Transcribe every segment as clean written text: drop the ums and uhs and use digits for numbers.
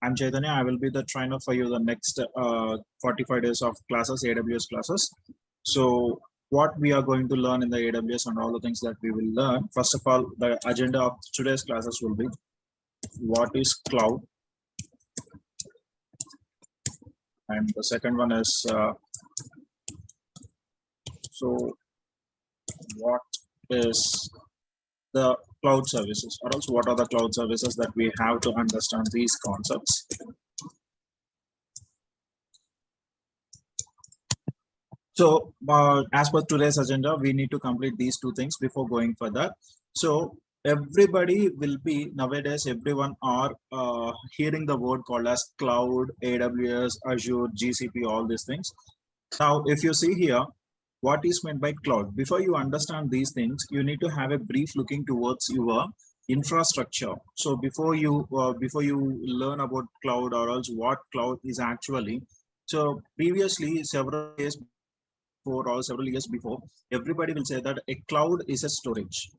I'm Chaitanya. I will be the trainer for you the next 45 days of classes, AWS classes. So what we are going to learn in the AWS and all the things that we will learn. First of all, the agenda of today's classes will be what is cloud, and the second one is so what is the cloud services, or else what are the cloud services that we have to understand these concepts. So as per today's agenda, we need to complete these two things before going further. So everybody will be nowadays, everyone are hearing the word called as cloud, AWS, Azure, GCP, all these things. Now, if you see here, what is meant by cloud? Before you understand these things, you need to have a brief looking towards your infrastructure. So before you learn about cloud, or else what cloud is actually. So previously, several years before, everybody will say that a cloud is a storage.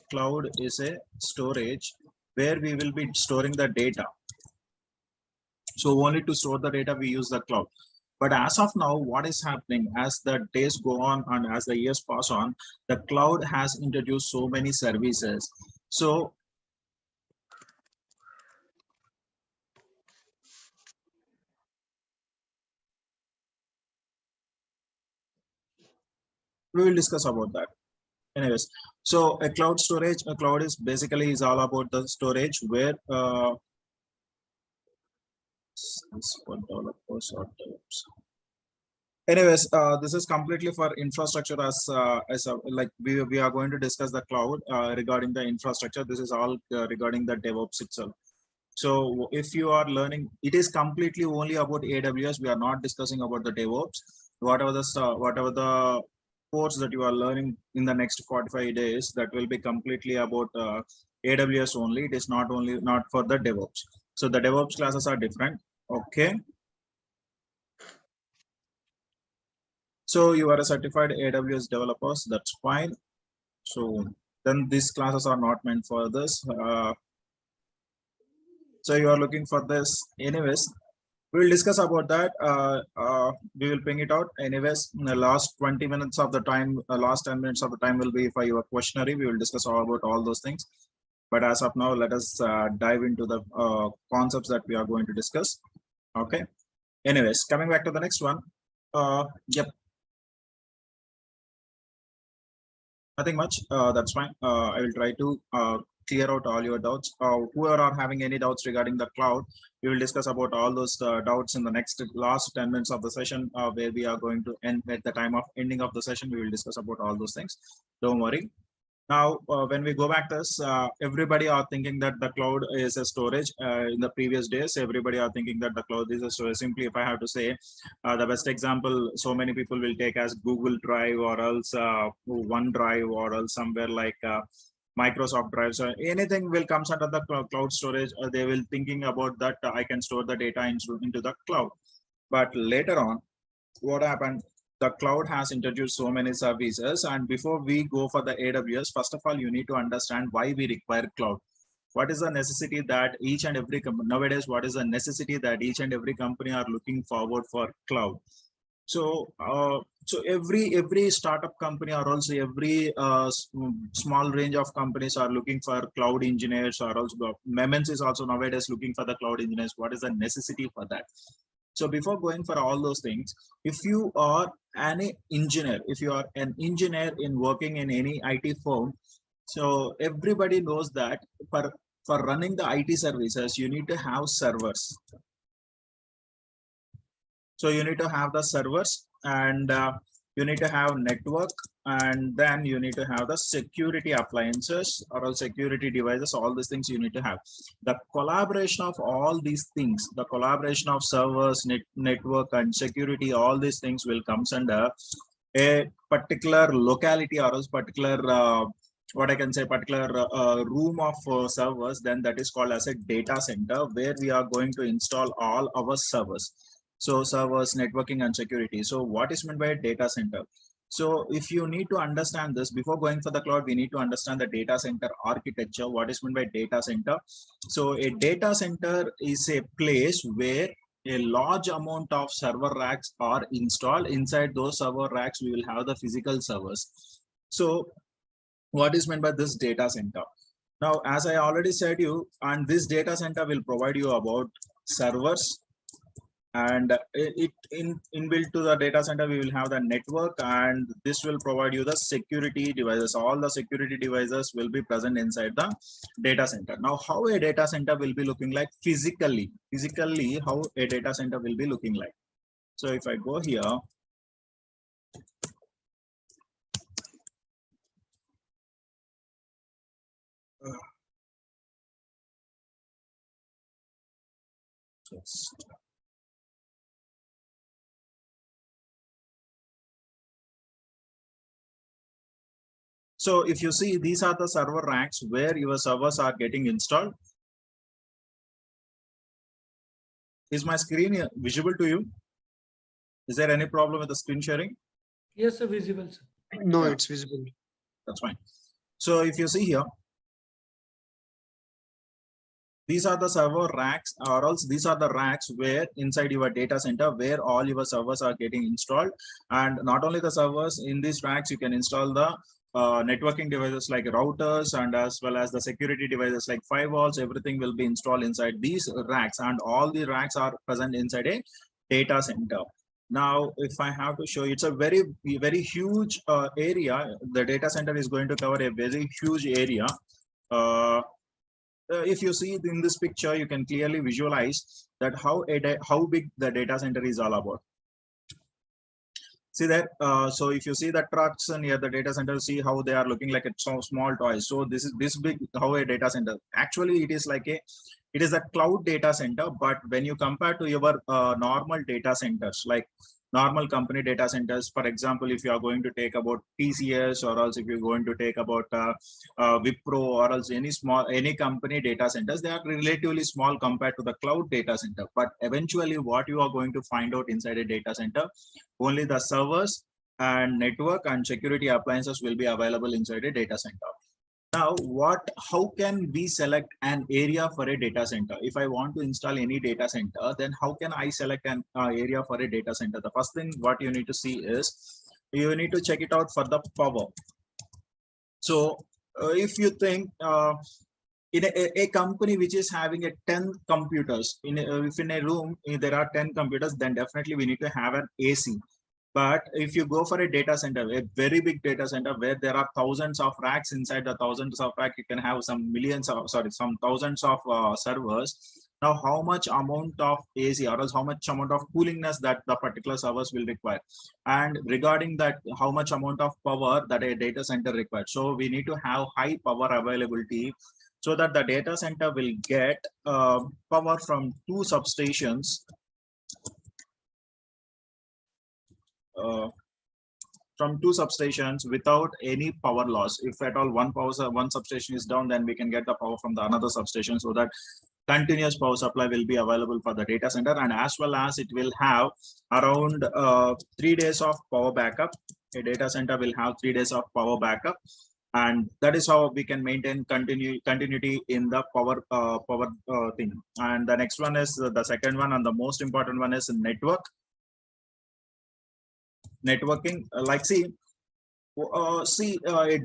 Cloud is a storage where we will be storing the data. So only to store the data, we use the cloud. But as of now, what is happening as the days go on and as the years pass on, the cloud has introduced so many services. So we will discuss about that. Anyways, so a cloud storage, a cloud is basically is all about the storage where anyways, this is completely for infrastructure like we are going to discuss the cloud regarding the infrastructure. This is all regarding the DevOps itself. So if you are learning, it is completely only about AWS. We are not discussing about the DevOps. Whatever the course that you are learning in the next 45 days, that will be completely about AWS only. It is not for the DevOps. So the DevOps classes are different. Okay. So you are a certified AWS developers, that's fine. So then these classes are not meant for this. So you are looking for this. Anyways, we will discuss about that. We will ping it out. Anyways, in the last 20 minutes of the time, last 10 minutes of the time will be for your questionnaire. We will discuss all about all those things. But as of now, let us dive into the concepts that we are going to discuss. Okay. Anyways, coming back to the next one. Yep. Nothing much. That's fine. I will try to clear out all your doubts. Whoever are having any doubts regarding the cloud, we will discuss about all those doubts in the next last 10 minutes of the session, where we are going to end at the time of ending of the session. We will discuss about all those things. Don't worry. Now, when we go back to this, everybody are thinking that the cloud is a storage. In the previous days, everybody are thinking that the cloud is a storage. Simply, if I have to say, the best example, so many people will take as Google Drive, or else OneDrive, or else somewhere like Microsoft Drive. So anything will comes under the cloud storage. They will thinking about that I can store the data into the cloud. But later on, what happened? The cloud has introduced so many services, and before we go for the AWS, first of all, you need to understand why we require cloud. What is the necessity that each and every company nowadays? What is the necessity that each and every company are looking forward for cloud? So, so every startup company, or also every small range of companies are looking for cloud engineers, or also MNCs is also nowadays looking for the cloud engineers. What is the necessity for that? So before going for all those things, if you are an engineer, if you are an engineer in working in any IT firm, so everybody knows that for running the IT services, you need to have servers. So you need to have the servers, and you need to have network, and then you need to have the security appliances or all security devices. All these things you need to have. The collaboration of all these things, the collaboration of servers, network, and security, all these things will comes under a particular locality, or else particular what I can say, particular room of servers. Then that is called as a data center, where we are going to install all our servers. So servers, networking, and security. So what is meant by a data center? So if you need to understand this before going for the cloud, we need to understand the data center architecture. What is meant by data center? So a data center is a place where a large amount of server racks are installed. Inside those server racks, we will have the physical servers. So what is meant by this data center? Now, as I already said you, and this data center will provide you about servers, and it in inbuilt to the data center we will have the network, and this will provide you the security devices. All the security devices will be present inside the data center. Now, how a data center will be looking like physically how a data center will be looking like. So if I go here, just so if you see, these are the server racks where your servers are getting installed. Is my screen visible to you? Is there any problem with the screen sharing? Yes, sir, visible, sir. No, Yeah. it's visible. That's fine. So if you see here, these are the server racks, or else these are the racks where inside your data center where all your servers are getting installed. And not only the servers, in these racks you can install the networking devices like routers, and as well as the security devices like firewalls. Everything will be installed inside these racks, and all the racks are present inside a data center. Now, if I have to show you, it's a very huge area. The data center is going to cover a very huge area. If you see in this picture, you can clearly visualize that how big the data center is all about. See that? So if you see the trucks near the data center, see how they are looking like a small toys. So this is this big how a data center. Actually, it is a cloud data center. But when you compare to your normal data centers, like normal company data centers, for example, if you are going to take about TCS, or else if you're going to take about Wipro, or else any company data centers, they are relatively small compared to the cloud data center. But eventually, what you are going to find out inside a data center, only the servers and network and security appliances will be available inside a data center. Now, how can we select an area for a data center? If I want to install any data center, then how can I select an area for a data center? The first thing what you need to see is you need to check it out for the power. So if you think in a company which is having a 10 computers, if in a room there are 10 computers, then definitely we need to have an AC. But if you go for a data center, a very big data center where there are thousands of racks, inside the thousands of racks, you can have some thousands of servers. Now, how much amount of AC, or else how much amount of coolingness that the particular servers will require? And regarding that, how much amount of power that a data center requires? So we need to have high power availability, so that the data center will get power from two substations. From two substations without any power loss. If at all one substation is down, then we can get the power from the another substation, so that continuous power supply will be available for the data center, and as well as it will have around 3 days of power backup. A data center will have 3 days of power backup, and that is how we can maintain continuity in the power thing. And the next one is the second one, and the most important one is networking. Like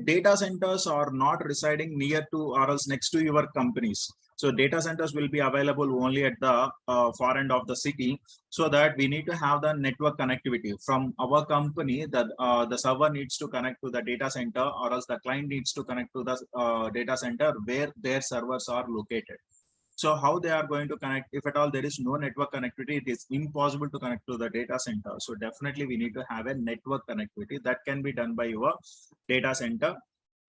data centers are not residing near to or else next to your companies. So data centers will be available only at the far end of the city, so that we need to have the network connectivity from our company, that the server needs to connect to the data center, or else the client needs to connect to the data center where their servers are located. So how they are going to connect? If at all there is no network connectivity, it is impossible to connect to the data center. So definitely we need to have a network connectivity that can be done by your data center.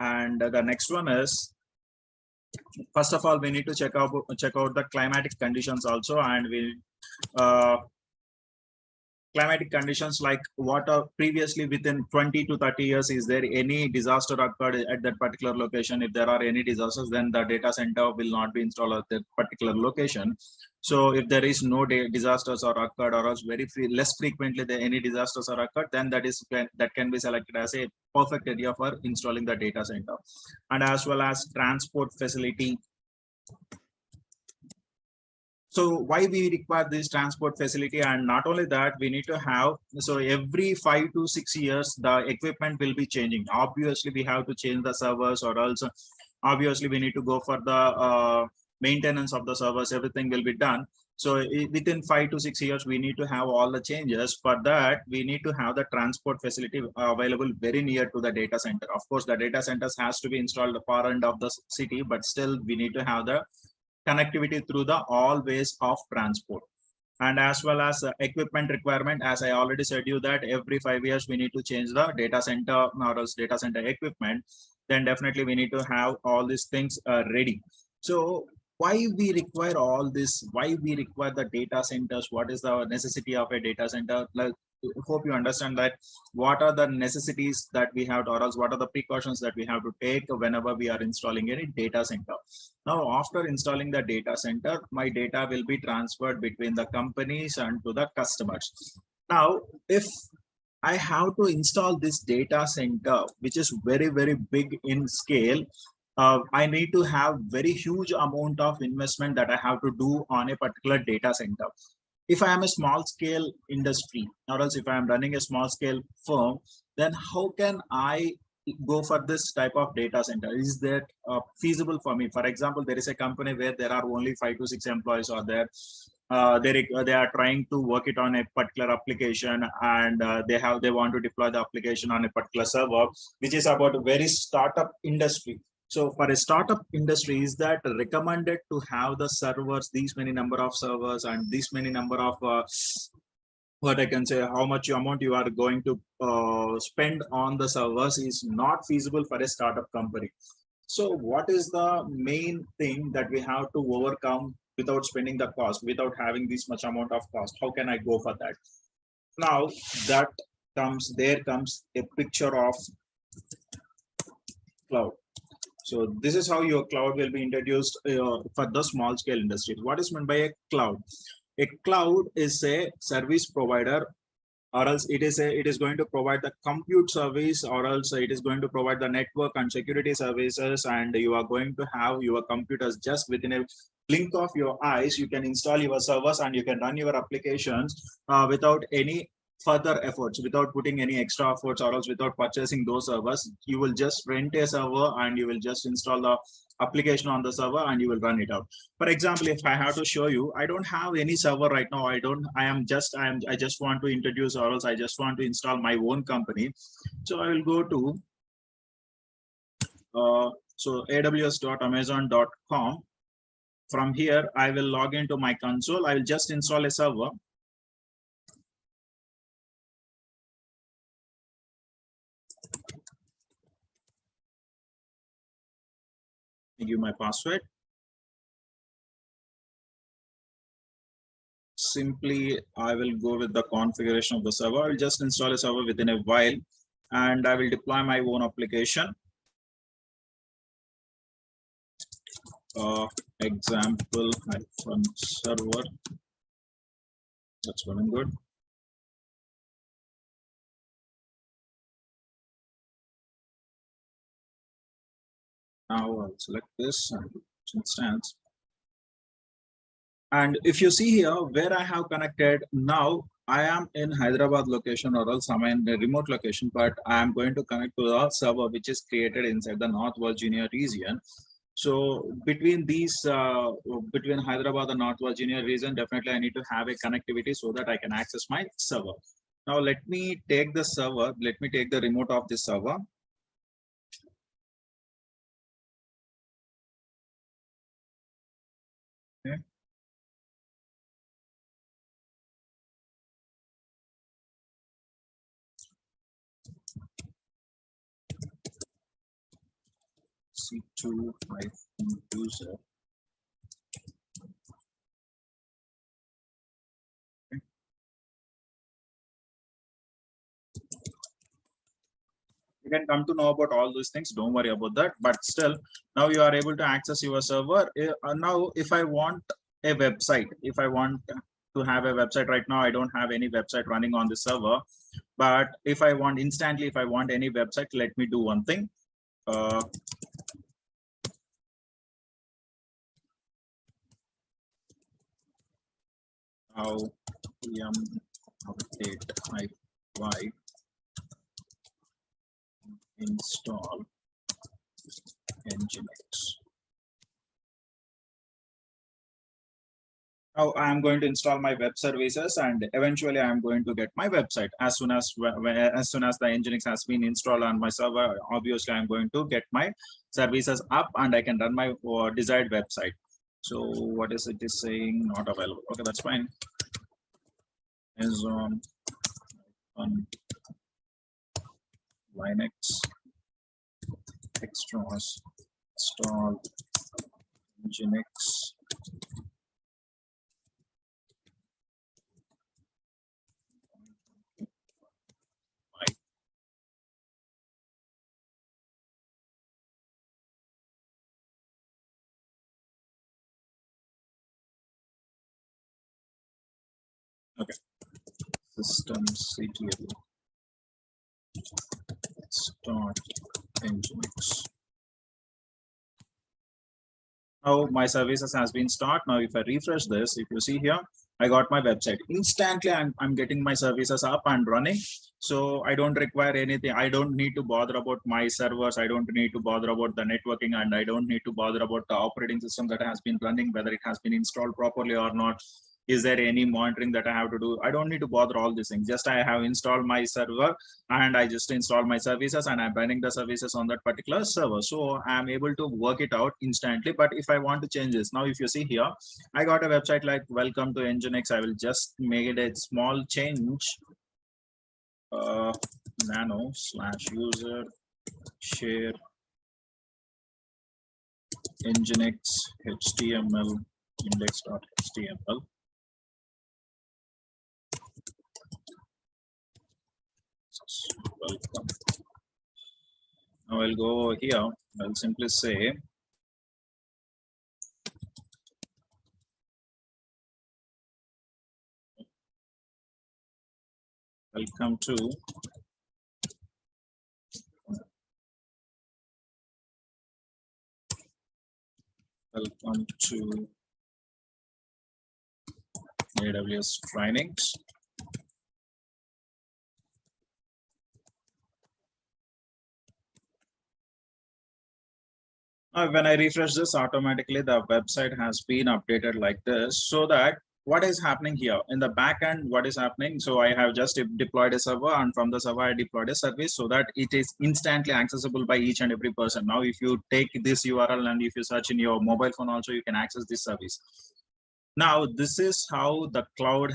And the next one is, first of all, we need to check out the climatic conditions also, and we climatic conditions, like what are previously within 20 to 30 years, is there any disaster occurred at that particular location? If there are any disasters, then the data center will not be installed at that particular location. So if there is no disasters are occurred, or else less frequently any disasters are occurred, then that can be selected as a perfect area for installing the data center. And as well as transport facility. So why we require this transport facility? And not only that, we need to have, so every 5 to 6 years the equipment will be changing. Obviously we have to change the servers, or else obviously we need to go for the maintenance of the servers. Everything will be done. So within 5 to 6 years we need to have all the changes. For that we need to have the transport facility available very near to the data center. Of course the data centers has to be installed far end of the city, but still we need to have the connectivity through the all ways of transport. And as well as equipment requirement, as I already said you that every 5 years we need to change the data center or else data center equipment. Then definitely we need to have all these things ready. So why we require all this? Why we require the data centers? What is the necessity of a data center? Like, hope you understand that what are the necessities that we have, or else what are the precautions that we have to take whenever we are installing any data center. Now after installing the data center, my data will be transferred between the companies and to the customers. Now if I have to install this data center, which is very, very big in scale, I need to have very huge amount of investment that I have to do on a particular data center. If I am a small scale industry, or else if I am running a small scale firm, then how can I go for this type of data center? Is that feasible for me? For example, there is a company where there are only 5 to 6 employees are there. They are trying to work it on a particular application, and they want to deploy the application on a particular server, which is about a very startup industry. So for a startup industry, is that recommended to have the servers, these many number of servers and this many number of what I can say, how much amount you are going to spend on the servers is not feasible for a startup company. So what is the main thing that we have to overcome without spending the cost, without having this much amount of cost? How can I go for that? Now that there comes a picture of cloud. So this is how your cloud will be introduced for the small scale industries. What is meant by a cloud? A cloud is a service provider, or else it is going to provide the compute service, or else it is going to provide the network and security services, and you are going to have your computers just within a blink of your eyes. You can install your servers and you can run your applications without any further efforts, without putting any extra efforts, or else without purchasing those servers. You will just rent a server and you will just install the application on the server and you will run it out. For example, if I have to show you, I don't have any server right now. I just want to introduce, or else I just want to install my own company. So I will go to aws.amazon.com. From here I will log into my console. I will just install a server. I give my password. Simply I will go with the configuration of the server. I will just install a server within a while, and I will deploy my own application. Example server. That's running good. Now I'll select this and instance. And if you see here where I have connected, now I am in Hyderabad location, or else I'm in a remote location, but I am going to connect to the server which is created inside the North Virginia region. So between between Hyderabad and North Virginia region, definitely I need to have a connectivity so that I can access my server. Now let me take the server. Let me take the remote of this server. Okay. C2 user. can come to know about all those things. Don't worry about that. But still, now you are able to access your server. Now, if I want a website, if I want to have a website right now, I don't have any website running on the server. But if I want instantly, if I want any website, let me do one thing. How update y install Nginx. Now I am going to install my web services, and eventually I am going to get my website as soon as the Nginx has been installed on my server. Obviously, I am going to get my services up, and I can run my desired website. So what is it is saying? Not available. Okay, that's fine. Is on Linux extras install Nginx. Okay, systemctl start Nginx. Now my services has been started. Now if I refresh this, if you see here, I got my website. Instantly I'm getting my services up and running. So I don't require anything. I don't need to bother about my servers. I don't need to bother about the networking, and I don't need to bother about the operating system that has been running, whether it has been installed properly or not. Is there any monitoring that I have to do? I don't need to bother all these things. Just I have installed my server, and I just install my services, and I'm running the services on that particular server. So I'm able to work it out instantly. But if I want to change this, now if you see here, I got a website like welcome to Nginx. I will just make it a small change. Nano/user share Nginx HTML index.html. Welcome. Now I'll go over here. I'll simply say welcome to AWS trainings. When I refresh this, automatically the website has been updated like this, so that what is happening here in the back end, what is happening? So I have just deployed a server, and from the server I deployed a service so that it is instantly accessible by each and every person. Now, if you take this URL and if you search in your mobile phone also, you can access this service. Now, this is how the cloud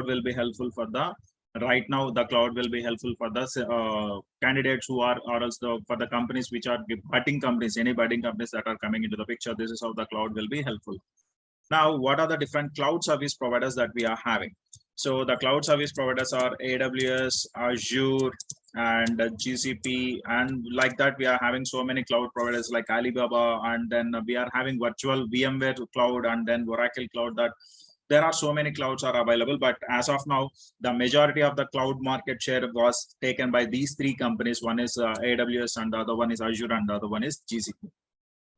will be helpful for the right now. The cloud will be helpful for the candidates who are, or else for the companies which are budding companies, any budding companies that are coming into the picture. This is how the cloud will be helpful. Now, what are the different cloud service providers that we are having? So the cloud service providers are AWS, Azure, and GCP, and like that we are having so many cloud providers like Alibaba, and then we are having virtual VMware cloud, and then Oracle cloud. That there are so many clouds are available, but as of now, the majority of the cloud market share was taken by these three companies. One is AWS, and the other one is Azure, and the other one is GCP.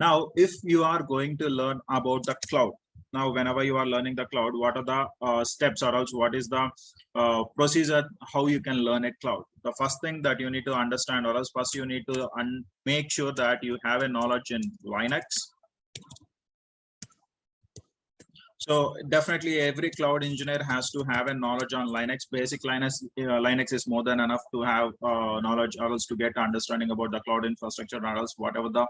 Now, if you are going to learn about the cloud, now whenever you are learning the cloud, what are the steps, or else what is the procedure, how you can learn a cloud? The first thing that you need to understand, or else first you need to make sure that you have a knowledge in Linux. So definitely every cloud engineer has to have a knowledge on Linux. Basic Linux is more than enough to have knowledge, or else to get understanding about the cloud infrastructure, or else whatever the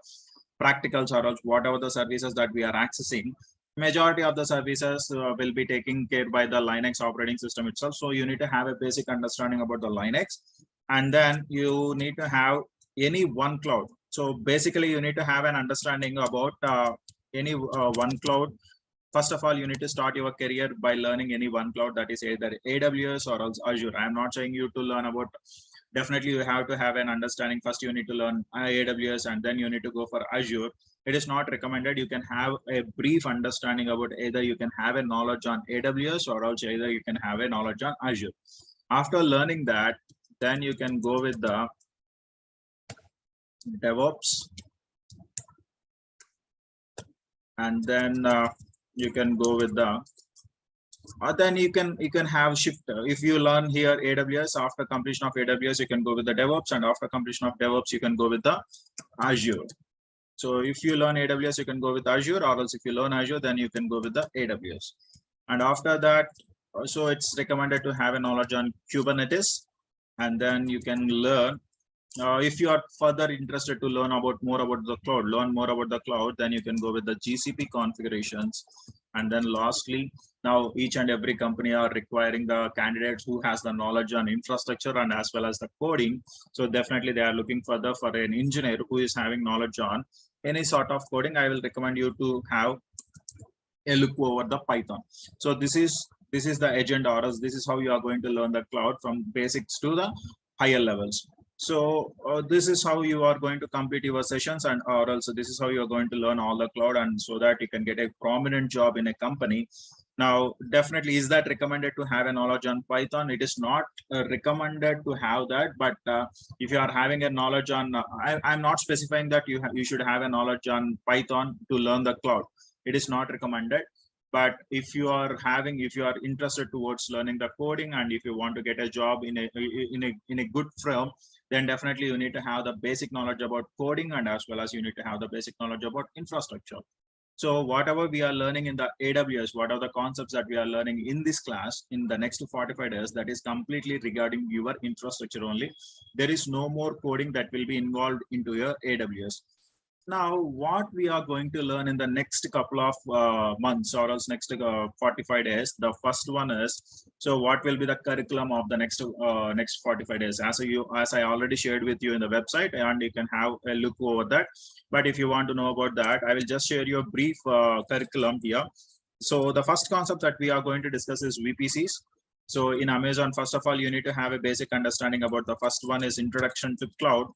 practicals, or else whatever the services that we are accessing. Majority of the services will be taken care by the Linux operating system itself. So you need to have a basic understanding about the Linux, and then you need to have any one cloud. So basically you need to have an understanding about any one cloud. First of all, you need to start your career by learning any one cloud, that is either AWS or else Azure. I am not saying you to learn about definitely you have to have an understanding. First you need to learn AWS and then you need to go for Azure. It is not recommended. You can have a brief understanding about either you can have a knowledge on AWS or also either you can have a knowledge on Azure. After learning that, then you can go with the DevOps, and then you can go with the then you can have shift. If you learn here AWS, after completion of AWS you can go with the DevOps, and after completion of DevOps you can go with the Azure. So if you learn AWS you can go with Azure, or else if you learn Azure then you can go with the AWS. And after that, so it's recommended to have a knowledge on Kubernetes, and then you can learn if you are further interested to learn about more about the cloud, then you can go with the GCP configurations. And then lastly, now each and every company are requiring the candidates who has the knowledge on infrastructure and as well as the coding. So definitely they are looking further for an engineer who is having knowledge on any sort of coding. I will recommend you to have a look over the Python. So this is the agenda, or else this is how you are going to learn the cloud from basics to the higher levels. So this is how you are going to complete your sessions, and or also this is how you are going to learn all the cloud, and so that you can get a prominent job in a company. Now definitely, is that recommended to have a knowledge on Python? It is not recommended to have that, but if you are having a knowledge on I'm not specifying that you should have a knowledge on Python to learn the cloud. It is not recommended. But if you are interested towards learning the coding, and if you want to get a job in a good firm, then definitely you need to have the basic knowledge about coding, and as well as you need to have the basic knowledge about infrastructure. So whatever we are learning in the AWS, what are the concepts that we are learning in this class in the next 45 days, that is completely regarding your infrastructure only. There is no more coding that will be involved into your AWS. Now, what we are going to learn in the next couple of months, or else next 45 days, the first one is, so what will be the curriculum of the next 45 days? As I already shared with you in the website, and you can have a look over that. But if you want to know about that, I will just share you a brief curriculum here. So the first concept that we are going to discuss is VPCs. So in Amazon, first of all, you need to have a basic understanding about the first one is introduction to cloud.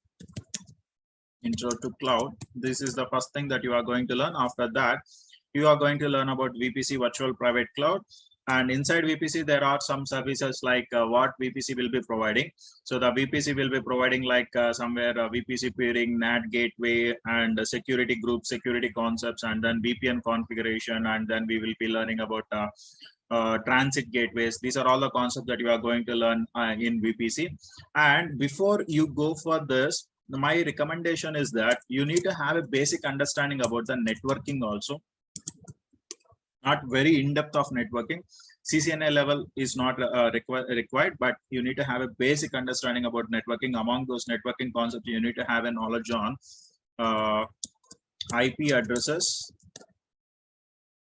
Intro to cloud. This is the first thing that you are going to learn. After that, you are going to learn about VPC, virtual private cloud. And inside VPC, there are some services like what VPC will be providing. So the VPC will be providing like somewhere VPC peering, NAT gateway, and security group, security concepts, and then VPN configuration. And then we will be learning about transit gateways. These are all the concepts that you are going to learn in VPC. And before you go for this, my recommendation is that you need to have a basic understanding about the networking also. Not very in-depth of networking. CCNA level is not required, but you need to have a basic understanding about networking. Among those networking concepts, you need to have a knowledge on IP addresses,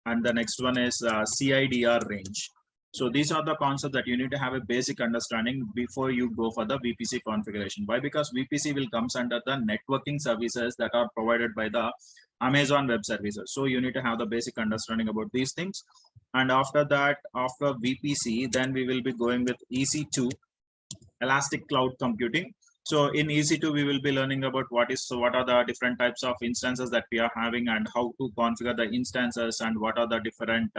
and the next one is CIDR range. So these are the concepts that you need to have a basic understanding before you go for the VPC configuration. Why? Because VPC will comes under the networking services that are provided by the Amazon Web Services. So you need to have the basic understanding about these things. And after that, after VPC, then we will be going with EC2, Elastic Cloud Computing. So in EC2, we will be learning about what are the different types of instances that we are having, and how to configure the instances, and what are the different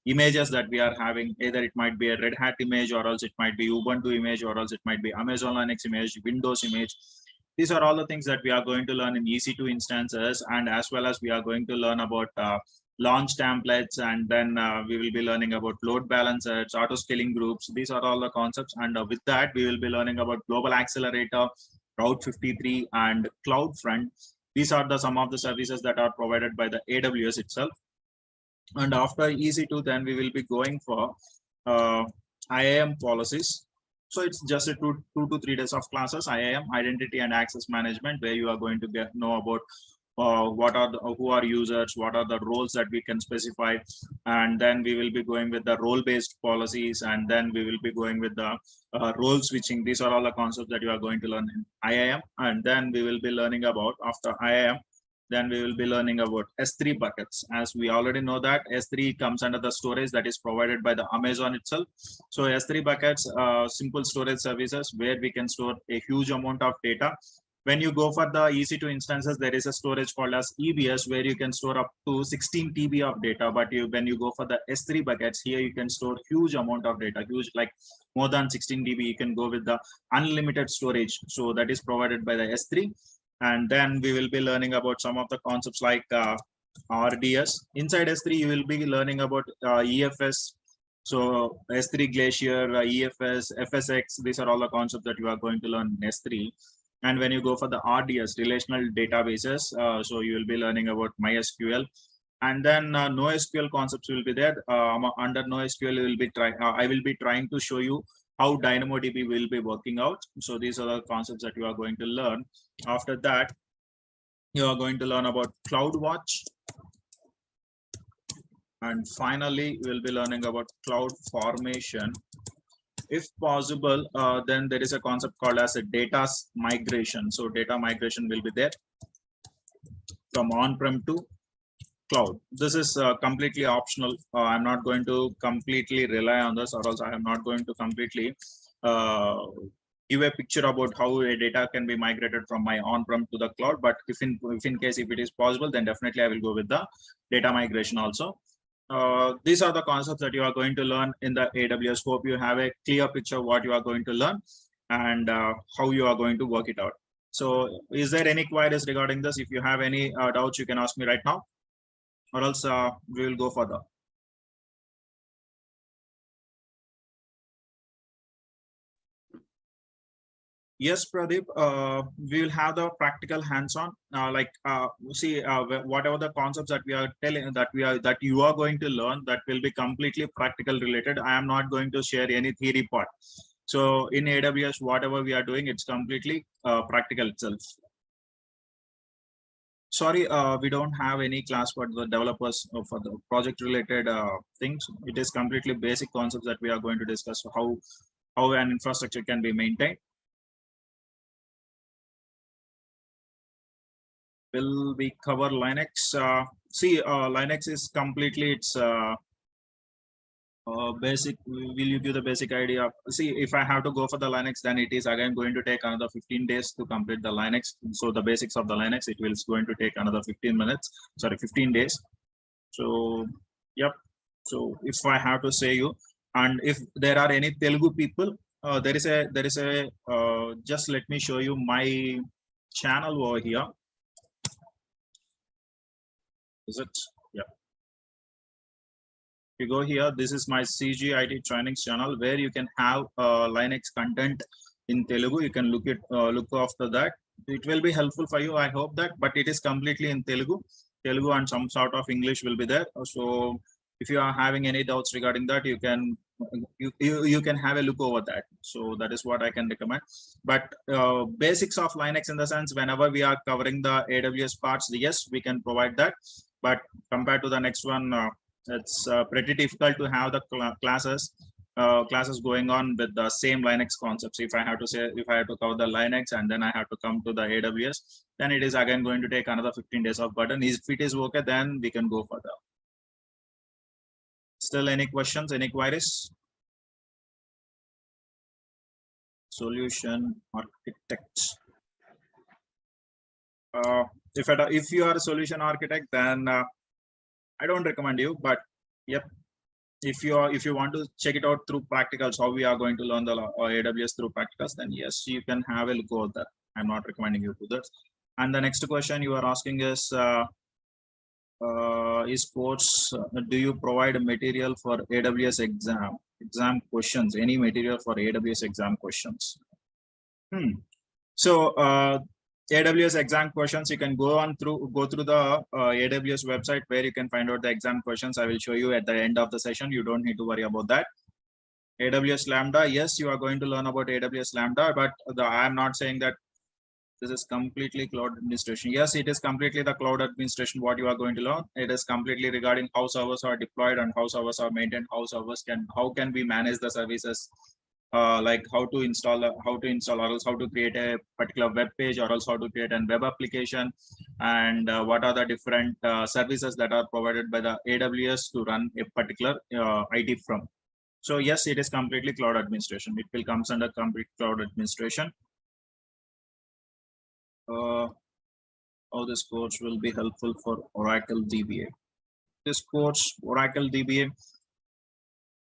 images that we are having. Either it might be a Red Hat image, or else it might be Ubuntu image, or else it might be Amazon Linux image, Windows image. These are all the things that we are going to learn in EC2 instances, and as well as we are going to learn about launch templates, and then we will be learning about load balancers, auto scaling groups. These are all the concepts, and with that we will be learning about global accelerator, Route 53, and CloudFront. These are some of the services that are provided by the AWS itself. And after EC2, then we will be going for IAM policies. So it's just a two to 3 days of classes. IAM, identity and access management, where you are going to know about who are users, what are the roles that we can specify, and then we will be going with the role-based policies, and then we will be going with the role switching. These are all the concepts that you are going to learn in IAM, and then we will be learning about, after IAM, Then we will be learning about S3 buckets. As we already know that S3 comes under the storage that is provided by the Amazon itself. So S3 buckets, simple storage services where we can store a huge amount of data. When you go for the EC2 instances, there is a storage called as EBS where you can store up to 16 TB of data. But when you go for the S3 buckets, here you can store huge amount of data, huge, like more than 16 TB. You can go with the unlimited storage. So that is provided by the S3. And then we will be learning about some of the concepts like RDS. Inside S3, you will be learning about EFS. So S3 Glacier, EFS, FSX, these are all the concepts that you are going to learn in S3. And when you go for the RDS, relational databases, so you will be learning about MySQL. And then NoSQL concepts will be there. Under NoSQL, I will be trying to show you how DynamoDB will be working out. So these are the concepts that you are going to learn. After that, you are going to learn about CloudWatch. And finally, we'll be learning about cloud formation. If possible, then there is a concept called as a data migration. So data migration will be there from on-prem to cloud. This is completely optional. I'm not going to completely rely on this, or else I am not going to completely give a picture about how a data can be migrated from my on-prem to the cloud. But if in case if it is possible, then definitely I will go with the data migration also. These are the concepts that you are going to learn in the AWS. Hope you have a clear picture of what you are going to learn and how you are going to work it out. So is there any queries regarding this? If you have any doubts, you can ask me right now, or else we will go further. Yes, Pradeep, we will have the practical hands-on, see whatever the concepts that we are telling that you are going to learn, that will be completely practical related. I am not going to share any theory part. So in AWS, whatever we are doing, it's completely practical itself. Sorry, we don't have any class for the developers for the project related things. It is completely basic concepts that we are going to discuss, how an infrastructure can be maintained. Will we cover Linux? Linux is completely basic. Will you give the basic idea? See, if I have to go for the Linux, then it is again going to take another 15 days to complete the Linux. So the basics of the Linux, it will going to take another 15 days. So, yep. So if I have to say you, and if there are any Telugu people, there is a just let me show you my channel over here. Is it? Yeah. You go here, this is my CGIT trainings channel where you can have Linux content in Telugu. You can look after that. It will be helpful for you, I hope that, but it is completely in Telugu and some sort of English will be there. So if you are having any doubts regarding that, you can have a look over that. So that is what I can recommend. But basics of Linux in the sense, whenever we are covering the AWS parts, yes, we can provide that. But compared to the next one, it's pretty difficult to have the classes going on with the same Linux concepts. If I have to cover the Linux and then I have to come to the AWS, then it is again going to take another 15 days of burden. If it is okay, then we can go further. Still any questions, any queries? Solution architect. If you are a solution architect, then I don't recommend you, but yep. If you want to check it out through practicals, how we are going to learn the AWS through practicals, then yes, you can have a look over that. I'm not recommending you to this. And the next question you are asking is sports. Do you provide material for AWS exam questions? Any material for AWS exam questions? So AWS exam questions, you can go through the AWS website where you can find out the exam questions. I will show you at the end of the session. You don't need to worry about that. AWS Lambda, yes, you are going to learn about AWS Lambda, but I am not saying that this is completely cloud administration. Yes, it is completely the cloud administration what you are going to learn. It is completely regarding how servers are deployed and how servers are maintained, how can we manage the services, like how to install or else how to create a particular web page, or else how to create a web application, and what are the different services that are provided by the AWS to run a particular IT firm. So yes, it is completely cloud administration. It will comes under complete cloud administration. How this course will be helpful for Oracle DBA. This course, Oracle DBA,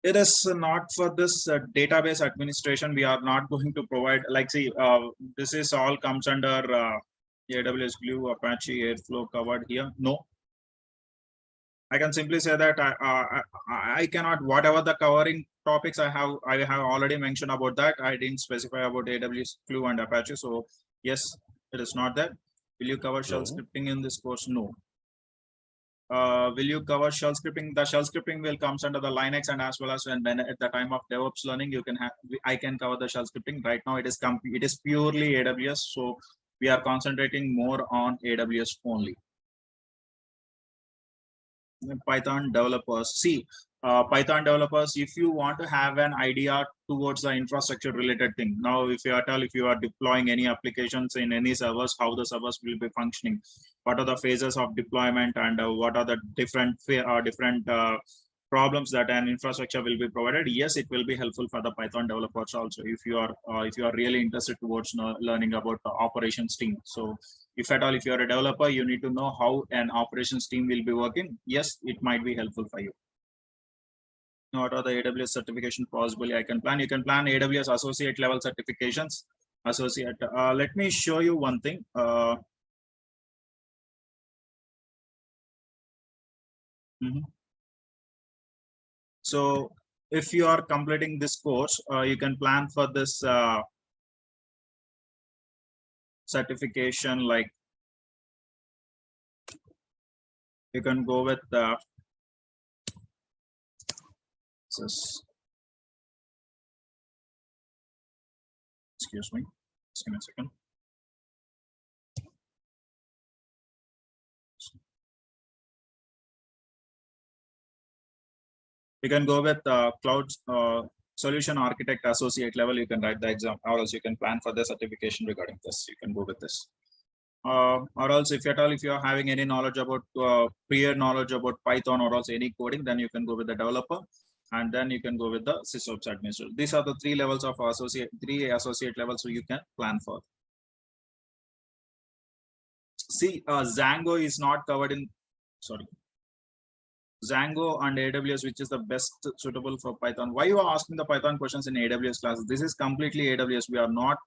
it is not for this database administration. We are not going to provide, like, see, this is all comes under AWS Glue, Apache, Airflow covered here. No, I can simply say that I cannot, whatever the covering topics I have already mentioned about that. I didn't specify about AWS Glue and Apache. So yes, it is not that. Will you cover shell scripting in this course? No. Will you cover shell scripting? The shell scripting will comes under the Linux, and as well as when at the time of DevOps learning, you can have, I can cover the shell scripting. Right now, it is purely AWS, so we are concentrating more on AWS only. Python developers, see, Python developers, if you want to have an idea towards the infrastructure related thing, now if you are deploying any applications in any servers, how the servers will be functioning, what are the phases of deployment, and what are the different problems that an infrastructure will be provided. Yes, it will be helpful for the Python developers also, if you are really interested towards learning about the operations team. So if at all, if you are a developer, you need to know how an operations team will be working. Yes, it might be helpful for you. What are the AWS certification possibly I can plan? You can plan AWS associate level certifications. Associate. Let me show you one thing. So if you are completing this course, you can plan for this certification. Like, you can go with excuse me, just give me a second. You can go with cloud solution architect associate level. You can write the exam, or else you can plan for the certification regarding this. You can go with this. Or else, if at all, if you are having any knowledge about prior knowledge about Python or else any coding, then you can go with the developer, and then you can go with the sysops administrator. These are the three levels of three associate levels, so you can plan for. See, Django is not covered in, sorry, Django and AWS, which is the best suitable for Python. Why you are asking the Python questions in AWS classes? This is completely AWS. We are not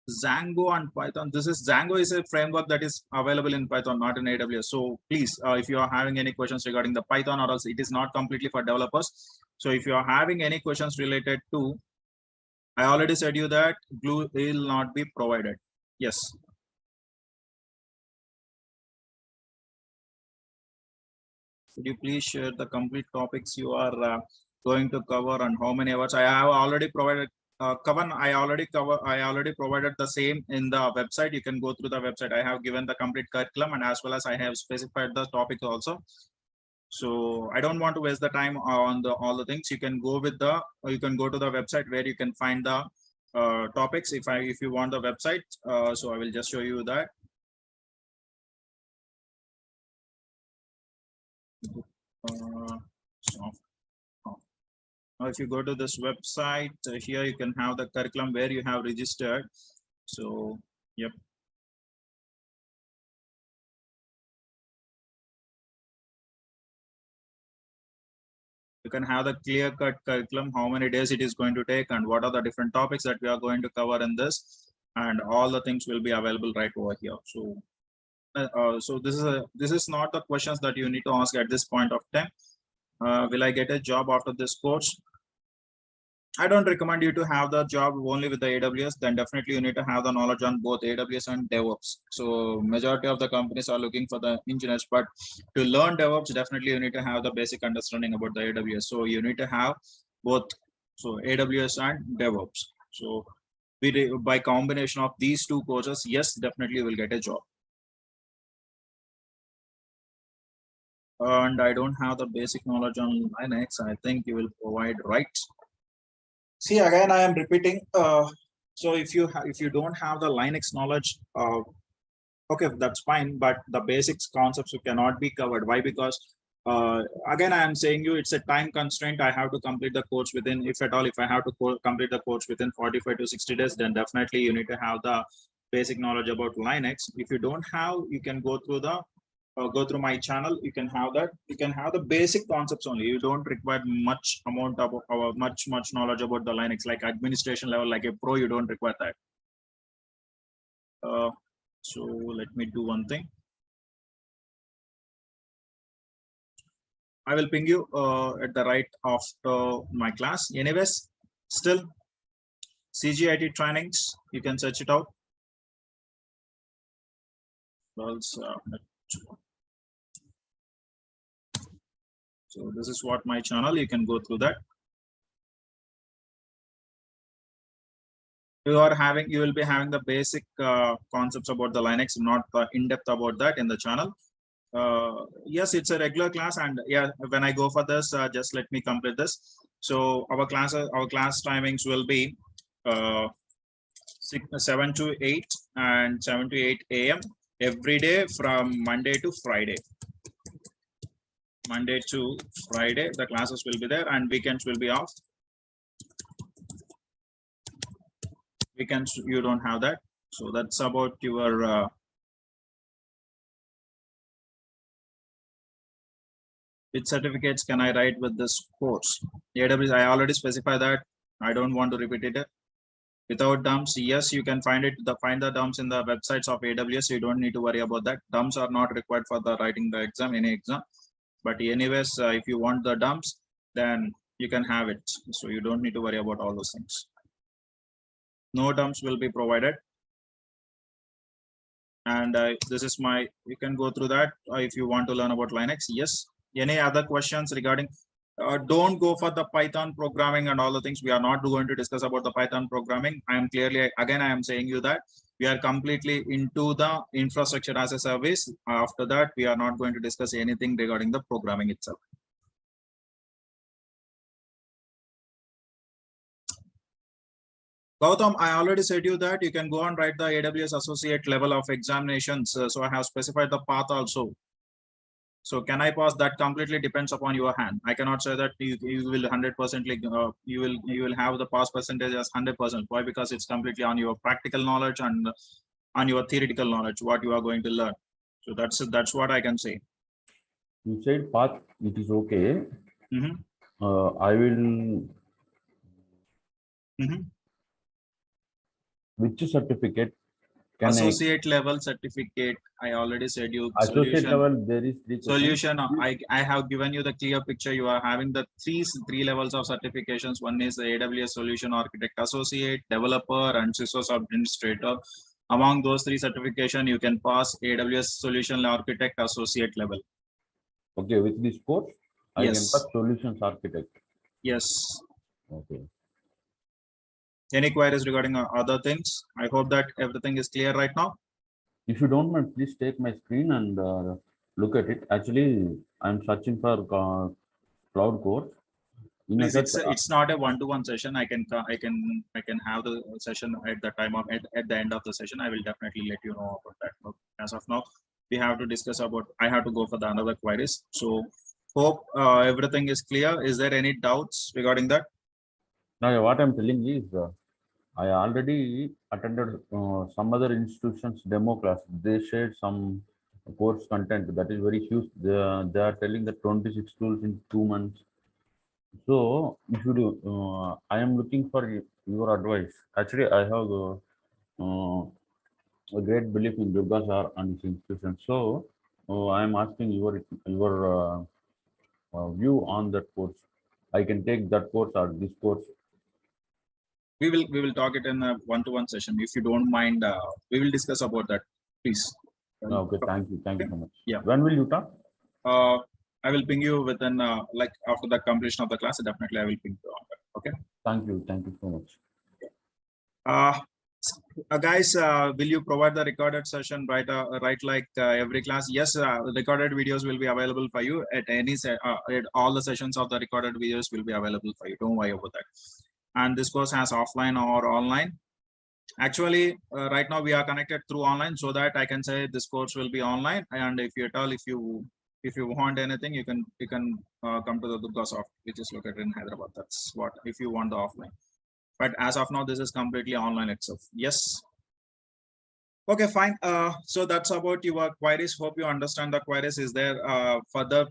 Django and Python. Django is a framework that is available in Python, not in AWS. So please, if you are having any questions regarding the Python, or else it is not completely for developers. So if you are having any questions related to, I already said you that Glue will not be provided. Yes. Could you please share the complete topics you are going to cover and how many hours? I have already provided. Kavan, I already provided the same in the website. You can go through the website. I have given the complete curriculum, and as well as I have specified the topic also. So I don't want to waste the time on all the things. You can go with the, you can go to the website where you can find the topics. If you want the website, so I will just show you that. Now, if you go to this website, here you can have the curriculum where you have registered. So, yep. You can have the clear-cut curriculum, how many days it is going to take, and what are the different topics that we are going to cover in this, and all the things will be available right over here. So, so this is not the questions that you need to ask at this point of time. Will I get a job after this course? I don't recommend you to have the job only with the AWS. Then definitely you need to have the knowledge on both AWS and DevOps. So majority of the companies are looking for the engineers, but to learn DevOps, definitely you need to have the basic understanding about the AWS. So you need to have both, so AWS and DevOps. So by combination of these two courses, yes, definitely you will get a job. And I don't have the basic knowledge on Linux. I think you will provide, right? See, again, I am repeating. So if you don't have the Linux knowledge, Okay, that's fine, but the basics concepts cannot be covered. Why? Because again, I am saying you it's a time constraint. I have to complete the course within, if at all, if I have to complete the course within 45 to 60 days, then definitely you need to have the basic knowledge about Linux. If you don't have, you can go through my channel. You can have that. You can have the basic concepts only. You don't require much amount of much knowledge about the Linux, like administration level, like a pro. You don't require that. So let me do one thing. I will ping you at the right of my class. Anyways, still CGIT trainings, you can search it out. So this is what my channel, you can go through that. You will be having the basic concepts about the Linux, not in-depth about that in the channel. Yes, it's a regular class, and yeah, when I go for this, just let me complete this. So our class timings will be 7 to 8 and 7 to 8 a.m. every day from Monday to Friday. Monday to Friday, the classes will be there, and weekends will be off. Weekends you don't have that. So that's about your which certificates can I write with this course? AWS, I already specify that. I don't want to repeat it. Without dumps, yes, you can find the dumps in the websites of AWS. You don't need to worry about that. Dumps are not required for the writing the exam, any exam. But anyways, if you want the dumps, then you can have it. So you don't need to worry about all those things. No dumps will be provided. And this is you can go through that if you want to learn about Linux. Yes. Any other questions regarding? Don't go for the Python programming and all the things. We are not going to discuss about the Python programming. I am saying you that we are completely into the infrastructure as a service. After that, we are not going to discuss anything regarding the programming itself. Gautam, I already said you that you can go and write the AWS associate level of examinations. So I have specified the path also. So can I pass? That completely depends upon your hand. I cannot say that you will 100% you will have the pass percentage as 100%. Why? Because it's completely on your practical knowledge and on your theoretical knowledge what you are going to learn. So that's what I can say. You said path, it is okay. I will. Which certificate? Associate level certificate. I already said you. Associate level, there is solution. I have given you the clear picture. You are having the three levels of certifications. One is the AWS Solution Architect Associate, Developer, and Systems Administrator. Among those three certification, you can pass AWS Solution Architect Associate level. Okay, with this course, I can pass Solutions Architect. Yes. Okay. Any queries regarding other things? I hope that everything is clear right now. If you don't mind, please take my screen and look at it. Actually, I'm searching for cloud course. Please, it's not a one-to-one session. I can have the session at the time of at the end of the session. I will definitely let you know about that. As of now, we have to discuss about. I have to go for the another queries. So hope everything is clear. Is there any doubts regarding that? Now, what I'm telling is, I already attended some other institutions demo class. They shared some course content that is very huge. They are telling that 26 tools in 2 months. So if you do, I am looking for your advice. Actually, I have a great belief in Durga Sir and his institution. So I am asking your view on that course. I can take that course or this course. We will talk it in a one-to-one session. If you don't mind, we will discuss about that, please. Okay, thank you so much. Yeah. When will you talk? I will ping you within like after the completion of the class. Definitely, I will ping you on that. Okay. Thank you so much. Guys, will you provide the recorded session right like every class? Yes, recorded videos will be available for you at any at all the sessions of the recorded videos will be available for you. Don't worry about that. And this course has offline or online. Actually, right now we are connected through online, so that I can say this course will be online. And if you at all, if you want anything, you can come to the Durga Soft, which is located in Hyderabad. That's what if you want the offline. But as of now, this is completely online itself. Yes. Okay, fine. So that's about your queries. Hope you understand the queries. Is there further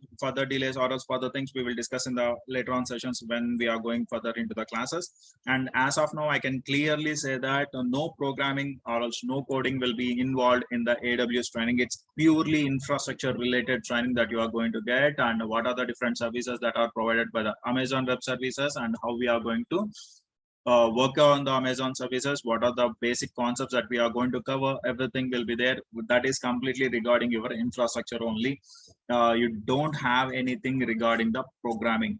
delays or else further things we will discuss in the later on sessions when we are going further into the classes. And as of now, I can clearly say that no programming or else no coding will be involved in the AWS training. It's purely infrastructure related training that you are going to get, and what are the different services that are provided by the Amazon Web Services, and how we are going to work on the Amazon services, what are the basic concepts that we are going to cover, everything will be there. That is completely regarding your infrastructure only. You don't have anything regarding the programming.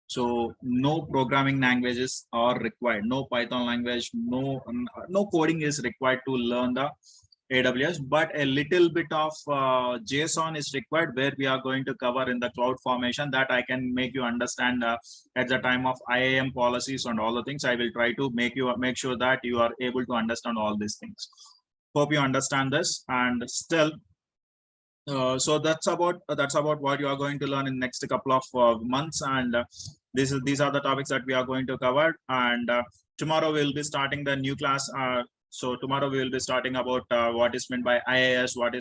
So no programming languages are required, no Python language, no coding is required to learn the AWS, but a little bit of JSON is required, where we are going to cover in the cloud formation, that I can make you understand at the time of IAM policies and all the things. I will try to make sure that you are able to understand all these things. Hope you understand this. And still, so that's about what you are going to learn in next couple of months. And these are the topics that we are going to cover. And tomorrow we'll be starting the new class. So tomorrow we will be starting about what is meant by IaaS, what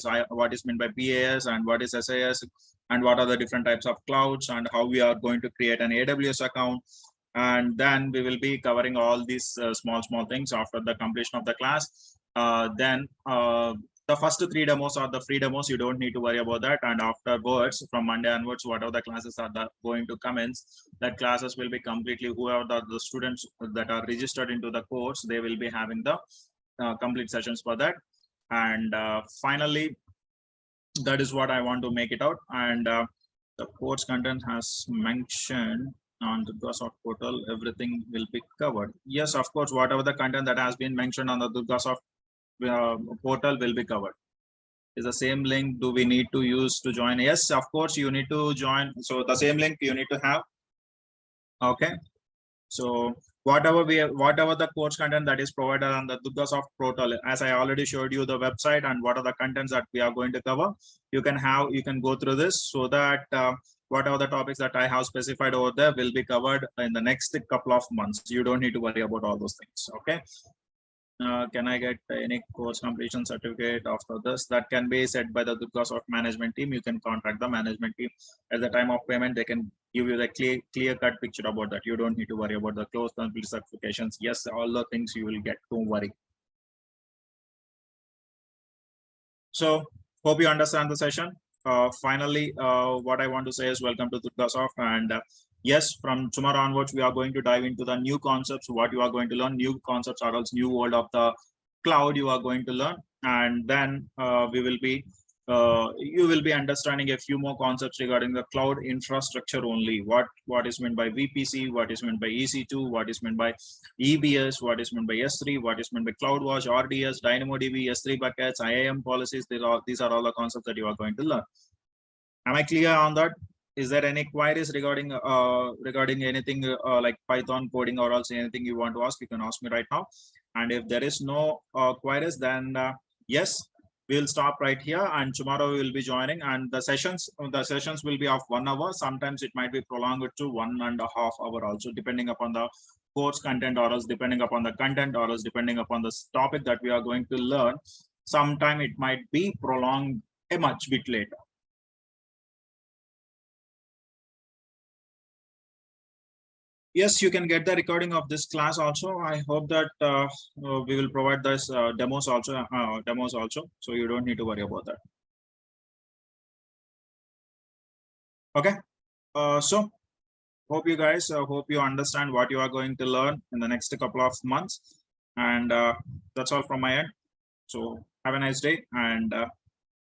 is meant by PaaS, and what is SAS, and what are the different types of clouds, and how we are going to create an AWS account. And then we will be covering all these small things after the completion of the class. Then the first three demos are the free demos. You don't need to worry about that. And afterwards, from Monday onwards, whatever the classes are going to commence, that classes will be completely, whoever the students that are registered into the course, they will be having the complete sessions for that. And finally, that is what I want to make it out. And the course content has mentioned on the Durgasoft portal, everything will be covered. Yes, of course, whatever the content that has been mentioned on the Durgasoft portal will be covered. Is the same link do we need to use to join? Yes, of course, you need to join. So the same link you need to have. Okay. So whatever the course content that is provided on the Durgasoft portal, as I already showed you the website and what are the contents that we are going to cover, you can go through this, so that whatever the topics that I have specified over there will be covered in the next couple of months. You don't need to worry about all those things. Okay. Can I get any course completion certificate after this? That can be set by the Durgasoft management team. You can contact the management team at the time of payment. They can give you the clear cut picture about that. You don't need to worry about the course complete certifications. Yes, all the things you will get. Don't worry. So hope you understand the session. Finally, what I want to say is welcome to Durgasoft. And yes, from tomorrow onwards, we are going to dive into the new concepts, what you are going to learn, new concepts or else new world of the cloud you are going to learn. And then you will be understanding a few more concepts regarding the cloud infrastructure only. What is meant by VPC, what is meant by EC2, what is meant by EBS, what is meant by S3, what is meant by CloudWatch, RDS, DynamoDB, S3 buckets, IAM policies. These are all the concepts that you are going to learn. Am I clear on that? Is there any queries regarding anything like Python coding or also anything you want to ask? You can ask me right now. And if there is no queries, then yes, we'll stop right here. And tomorrow we will be joining. And the sessions will be of 1 hour. Sometimes it might be prolonged to 1.5 hours also, depending upon the course content, or else depending upon the content, or else depending upon the topic that we are going to learn. Sometime it might be prolonged a much bit later. Yes, you can get the recording of this class also. I hope that we will provide this demos also. So you don't need to worry about that. Okay. So hope you guys hope you understand what you are going to learn in the next couple of months. And that's all from my end. So have a nice day, and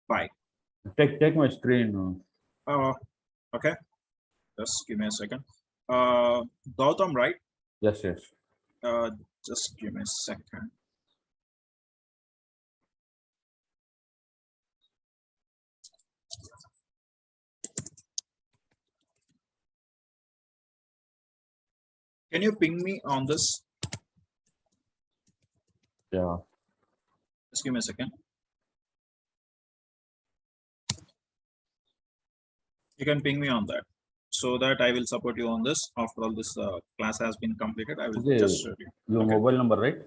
bye. Take my screen. Okay. Just give me a second. Gautam, right? Yes. Just give me a second. Can you ping me on this? Yeah. Just give me a second. You can ping me on that so that I will support you on this. After all this class has been completed, I will Okay. just show you. Your Okay. mobile number, right?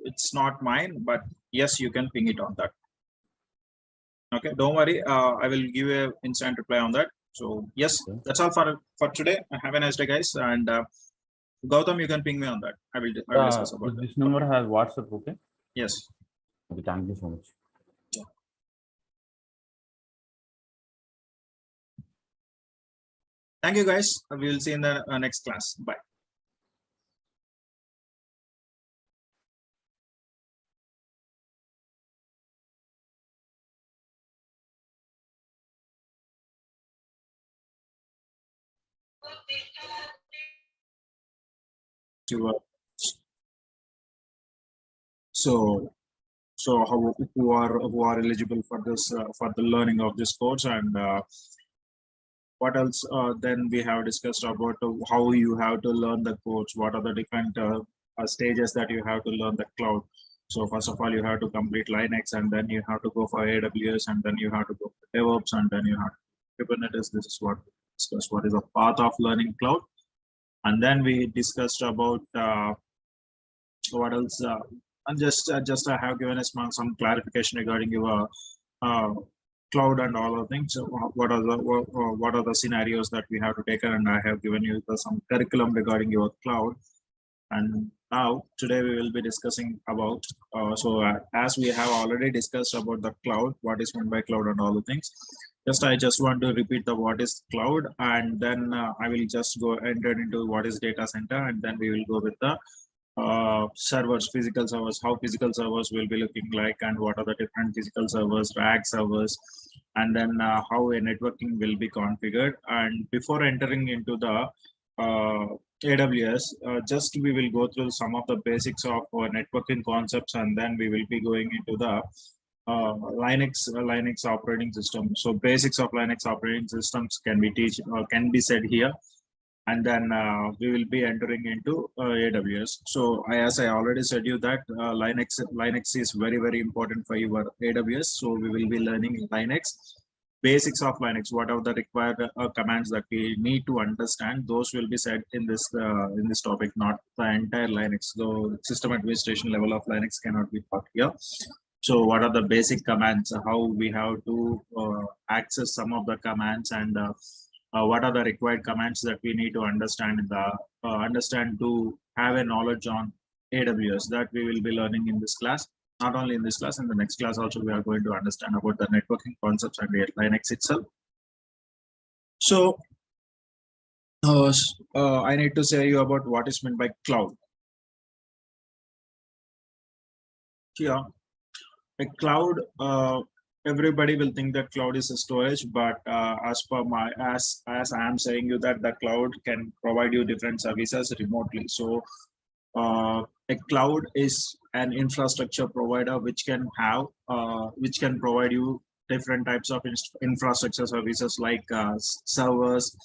It's not mine, but yes, you can ping it on that. Okay, don't worry. I will give you an instant reply on that. So yes, Okay. that's all for today. Have a nice day, guys. And Gautam, you can ping me on that. I will discuss about that. This number Okay. has WhatsApp. Okay. Yes. Okay. Thank you so much. Thank you, guys. We will see you in the next class. Bye. To, so who are eligible for this for the learning of this course, and what else then we have discussed about how you have to learn the course, what are the different stages that you have to learn the cloud. So first of all, you have to complete Linux, and then you have to go for AWS, and then you have to go for DevOps, and then you have Kubernetes. This is what we discussed, what is the path of learning cloud. And then we discussed about what else and just I have given a small some clarification regarding your uh, cloud and all of things. So what are the scenarios that we have to take, and I have given you some curriculum regarding your cloud. And now today we will be discussing about as we have already discussed about the cloud, what is meant by cloud and all the things. I just want to repeat the what is cloud, and then I will just go enter into what is data center, and then we will go with the servers, physical servers, how physical servers will be looking like, and what are the different physical servers, rack servers, and then how a networking will be configured. And before entering into the AWS, just we will go through some of the basics of networking concepts, and then we will be going into the Linux operating system. So basics of Linux operating systems can be can be said here, and then we will be entering into AWS. So as I already said you that Linux is very important for your AWS. So we will be learning Linux, basics of Linux, what are the required commands that we need to understand. Those will be said in this topic, not the entire Linux. Though system administration level of Linux cannot be taught here. So what are the basic commands, how we have to access some of the commands, and what are the required commands that we need to understand understand to have a knowledge on AWS, that we will be learning in this class. Not only in this class, in the next class also we are going to understand about the networking concepts and Linux itself. So I need to say you about what is meant by cloud. Yeah, a cloud, everybody will think that cloud is a storage, but as I am saying you that the cloud can provide you different services remotely. So a cloud is an infrastructure provider which can provide you different types of infrastructure services like servers,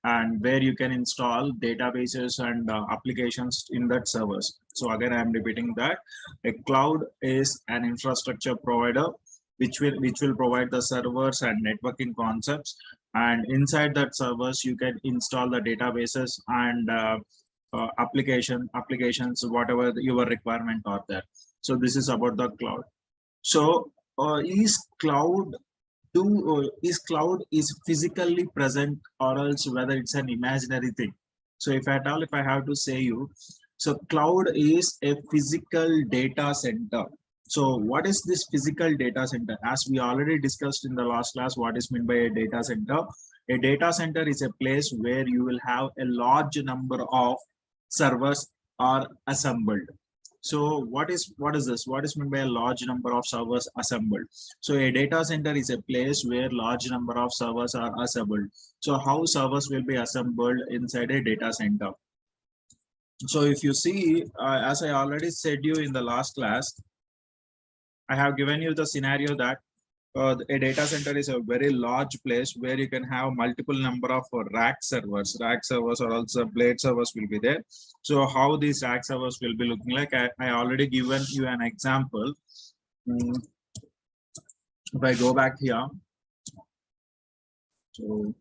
and where you can install databases and applications in that servers. So again, I am repeating that a cloud is an infrastructure provider which will provide the servers and networking concepts, and inside that servers you can install the databases and applications, whatever your requirement are there. So this is about the cloud. So is cloud is physically present, or else whether it's an imaginary thing? So if I have to say you, so cloud is a physical data center. So what is this physical data center? As we already discussed in the last class, what is meant by a data center? A data center is a place where you will have a large number of servers are assembled. So what is this? What is meant by a large number of servers assembled? So a data center is a place where large number of servers are assembled. So how servers will be assembled inside a data center? So if you see, as I already said you in the last class, I have given you the scenario that a data center is a very large place where you can have multiple number of rack servers. Rack servers or also blade servers will be there. So how these rack servers will be looking like, I already given you an example. If I go back here, so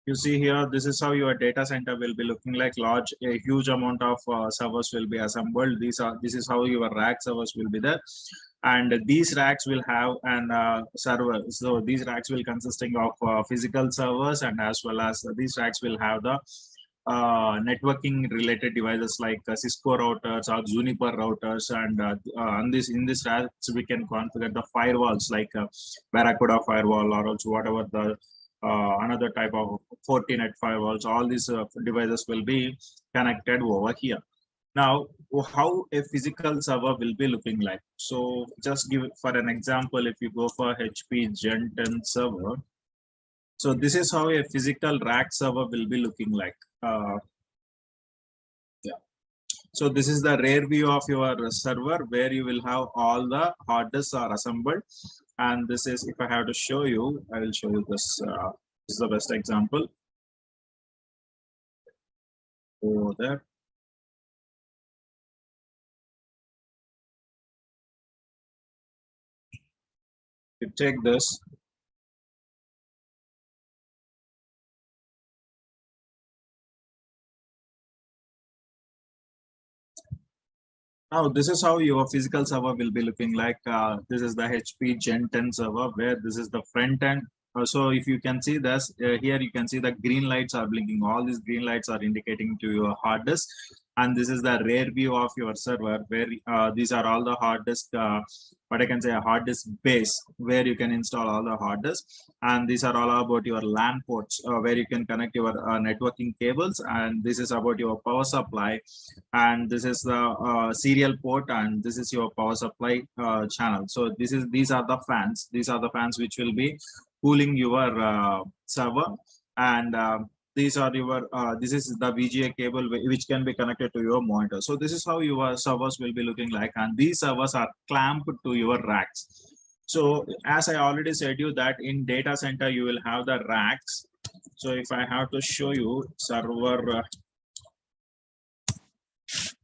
you see here, this is how your data center will be looking like. A huge amount of servers will be assembled. This is how your rack servers will be there, and these racks will have an server. So these racks will consisting of physical servers, and as well as these racks will have the networking related devices like Cisco routers or Juniper routers, and in this racks we can configure the firewalls like Barracuda firewall, or also whatever the another type of Fortinet firewalls. All these devices will be connected over here. Now, how a physical server will be looking like. So just give it for an example, if you go for HP Gen 10 server, so this is how a physical rack server will be looking like. So this is the rear view of your server where you will have all the hard disks are assembled. And this is, if I have to show you, I will show you this. This is the best example. Over there. You take this. Now, this is how your physical server will be looking like. This is the HP Gen 10 server where this is the front end. So if you can see this, here you can see the green lights are blinking. All these green lights are indicating to your hard disk. And this is the rear view of your server where these are all the hard disk, what I can say, a hard disk base where you can install all the hard disks. And these are all about your LAN ports where you can connect your networking cables. And this is about your power supply. And this is the serial port, and this is your power supply channel. So these are the fans. These are the fans which will be cooling your server, and these are your this is the VGA cable which can be connected to your monitor. So this is how your servers will be looking like, and these servers are clamped to your racks. So as I already said you that in data center you will have the racks. So if I have to show you server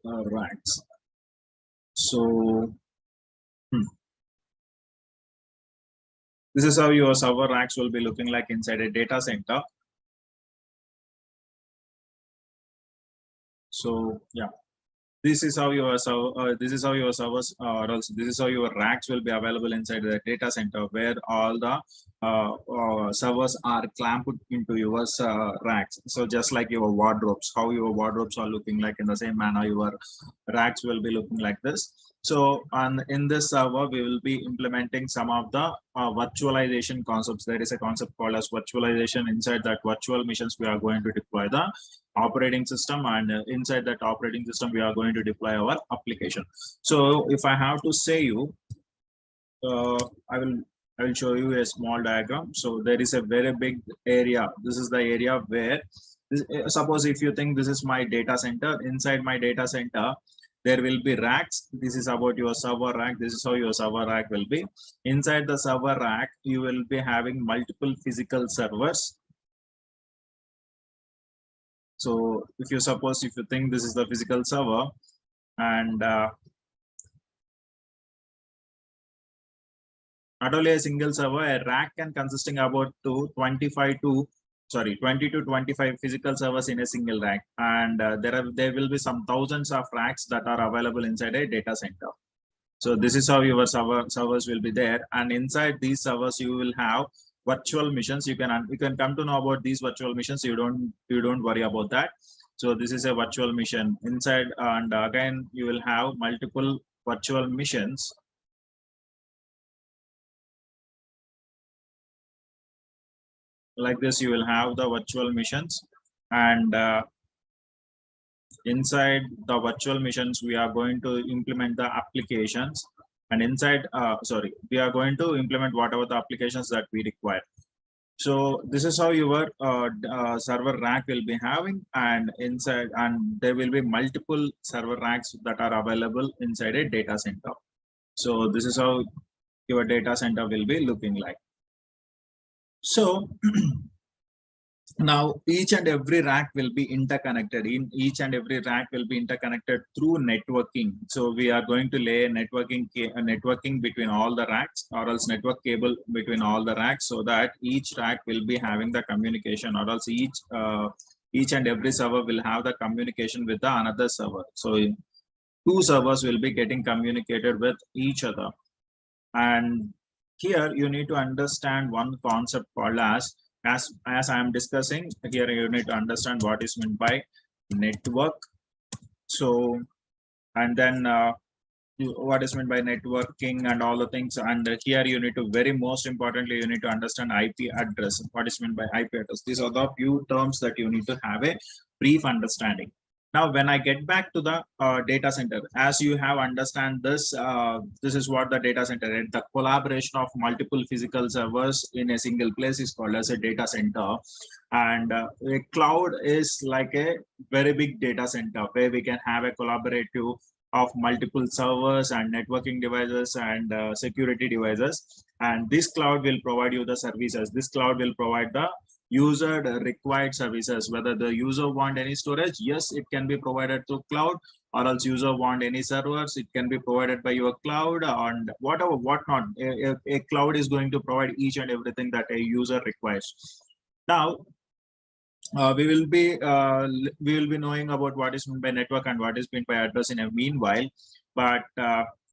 racks, so this is how your server racks will be looking like inside a data center. So yeah, this is how your servers, or else this is how your racks will be available inside the data center where all the servers are clamped into your racks. So just like your wardrobes, how your wardrobes are looking like, in the same manner your racks will be looking like this. So in this server, we will be implementing some of the virtualization concepts. There is a concept called as virtualization. Inside that virtual machines, we are going to deploy the operating system, and inside that operating system, we are going to deploy our application. So if I have to say you, I will show you a small diagram. So there is a very big area. This is the area where, suppose if you think this is my data center, inside my data center, there will be racks. This is about your server rack. This is how your server rack will be. Inside the server rack, you will be having multiple physical servers. So if you think this is the physical server, and not only a single server, a rack can consisting about 20 to 25 physical servers in a single rack, and there will be some thousands of racks that are available inside a data center. So this is how your servers will be there, and inside these servers you will have virtual machines. You can come to know about these virtual machines. You don't worry about that. So this is a virtual machine inside, and again you will have multiple virtual machines. Like this, you will have the virtual machines, and inside the virtual machines, we are going to implement the applications, and inside, we are going to implement whatever the applications that we require. So this is how your server rack will be having, and inside, and there will be multiple server racks that are available inside a data center. So this is how your data center will be looking like. So now each and every rack will be interconnected. In each and every rack will be interconnected through networking. So we are going to lay a networking between all the racks, or else network cable between all the racks, so that each rack will be having the communication, or else each and every server will have the communication with the another server. So two servers will be getting communicated with each other. And here you need to understand one concept called as I am discussing here, you need to understand what is meant by network. So and then what is meant by networking and all the things. And here you need to, very most importantly, you need to understand IP address. What is meant by IP address? These are the few terms that you need to have a brief understanding. Now, when I get back to the data center, as you have understand this, this is what the data center is. The collaboration of multiple physical servers in a single place is called as a data center. And a cloud is like a very big data center where we can have a collaborative of multiple servers and networking devices and security devices. And this cloud will provide you the services. This cloud will provide the user required services. Whether the user want any storage, yes, it can be provided through cloud, or else user want any servers, it can be provided by your cloud, and whatever, whatnot. A cloud is going to provide each and everything that a user requires. Now, we will be knowing about what is meant by network and what is meant by address in a meanwhile. But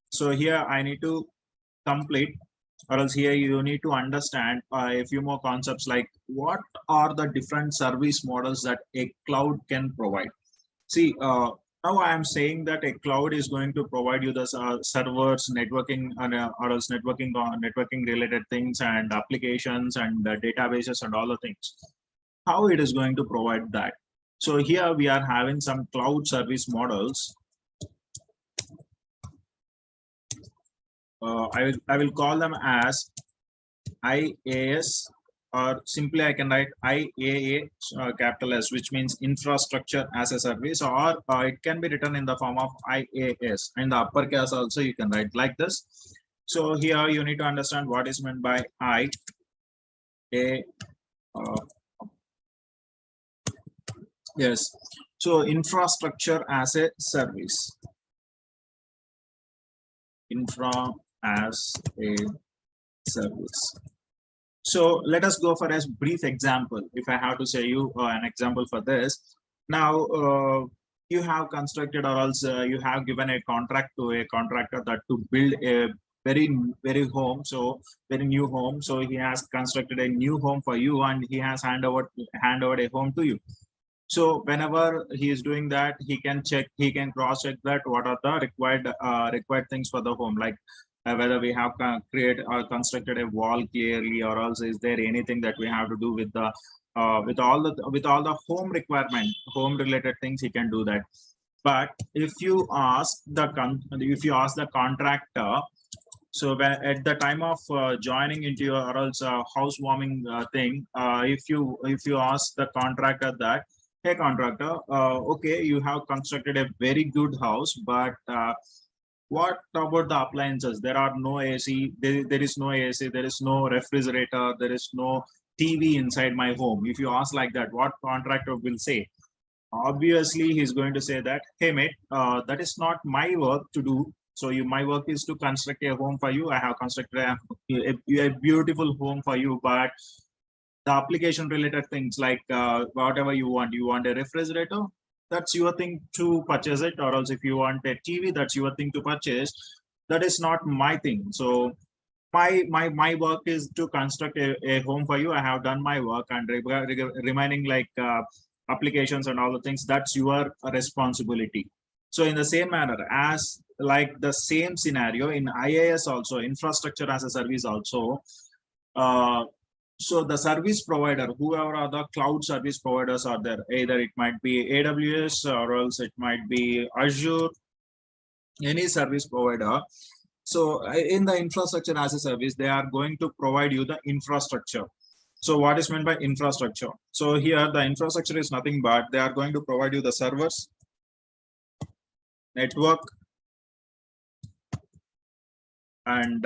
so here I need to complete, or else here you need to understand a few more concepts, like what are the different service models that a cloud can provide. See, now I am saying that a cloud is going to provide you the servers, networking, and or else networking related things and applications and databases and all the things. How it is going to provide that? So here we are having some cloud service models. I will call them as IaaS, or simply I can write IaaS, capital S, which means infrastructure as a service, or it can be written in the form of IaaS. In the upper case also you can write like this. So here you need to understand what is meant by yes. So infrastructure as a service. Infra as a service. So let us go for a brief example. If I have to say you an example for this. Now you have constructed, or else you have given a contract to a contractor that to build a very home, so very new home. So he has constructed a new home for you, and he has hand over a home to you. So whenever he is doing that, he can cross check that what are the required things for the home, like whether we have created or constructed a wall clearly, or else is there anything that we have to do with the with all the home requirement, home related things, he can do that. But if you ask the contractor, so when, at the time of joining into your, or else housewarming thing, if you ask the contractor that, hey contractor, okay, you have constructed a very good house, but what about the appliances? There are no AC, there is no AC, there is no refrigerator, there is no TV inside my home. If you ask like that, what contractor will say? Obviously, he's going to say that, hey mate, that is not my work to do. So my work is to construct a home for you. I have constructed a beautiful home for you, but the application related things, like whatever you want a refrigerator, that's your thing to purchase it, or else if you want a TV, that's your thing to purchase. That is not my thing. So my work is to construct a home for you. I have done my work, and remaining like applications and all the things, that's your responsibility. So in the same manner, as like the same scenario in IaaS also, infrastructure as a service also, so the service provider, whoever are the cloud service providers are there, either it might be AWS, or else it might be Azure, any service provider. So in the infrastructure as a service, they are going to provide you the infrastructure. So what is meant by infrastructure? So here the infrastructure is nothing but they are going to provide you the servers, network, and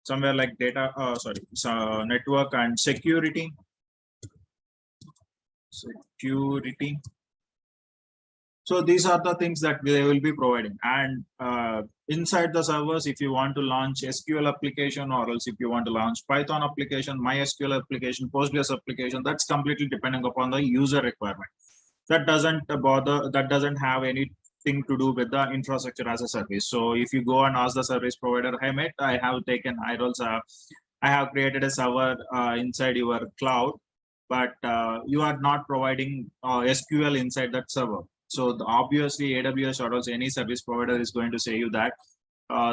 somewhere like data, so network and security. So these are the things that they will be providing. And inside the servers, if you want to launch SQL application, or else if you want to launch Python application, MySQL application, Postgres application, that's completely depending upon the user requirement. That doesn't bother, that doesn't have anything to do with the infrastructure as a service. So if you go and ask the service provider, hey mate, I have created a server inside your cloud, but you are not providing SQL inside that server. So obviously AWS or else any service provider is going to say you that,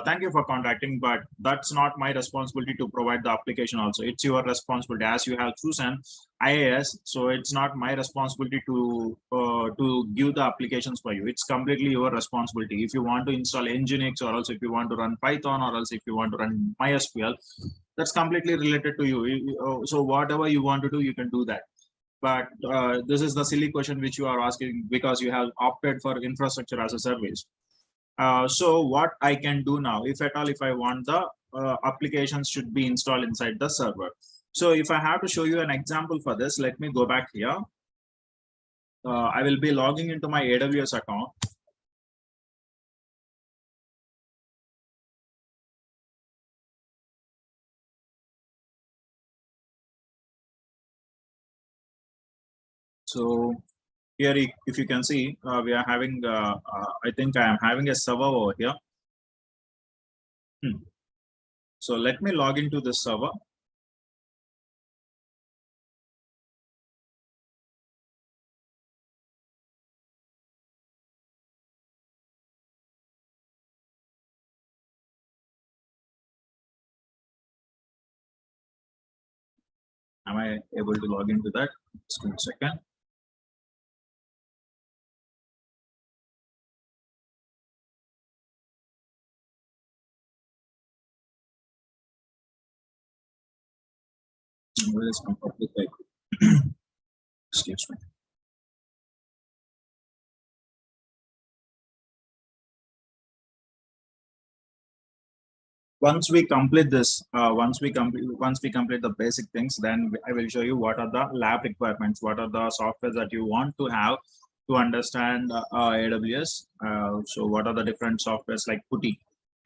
thank you for contacting, but that's not my responsibility to provide the application also. It's your responsibility as you have chosen IaaS. So it's not my responsibility to give the applications for you. It's completely your responsibility. If you want to install Nginx, or else if you want to run Python, or else if you want to run MySQL, that's completely related to you. So whatever you want to do, you can do that. But this is the silly question which you are asking because you have opted for infrastructure as a service. So what I can do now, if at all, if I want the applications should be installed inside the server. So if I have to show you an example for this, let me go back here. I will be logging into my AWS account. So here, if you can see, we are having, I think I am having a server over here. So let me log into this server. Am I able to log into that? Just give me a second. Where is my public IP? Excuse me. Once we complete this, once we complete the basic things, then I will show you what are the lab requirements, what are the softwares that you want to have to understand AWS. So what are the different softwares like Putty?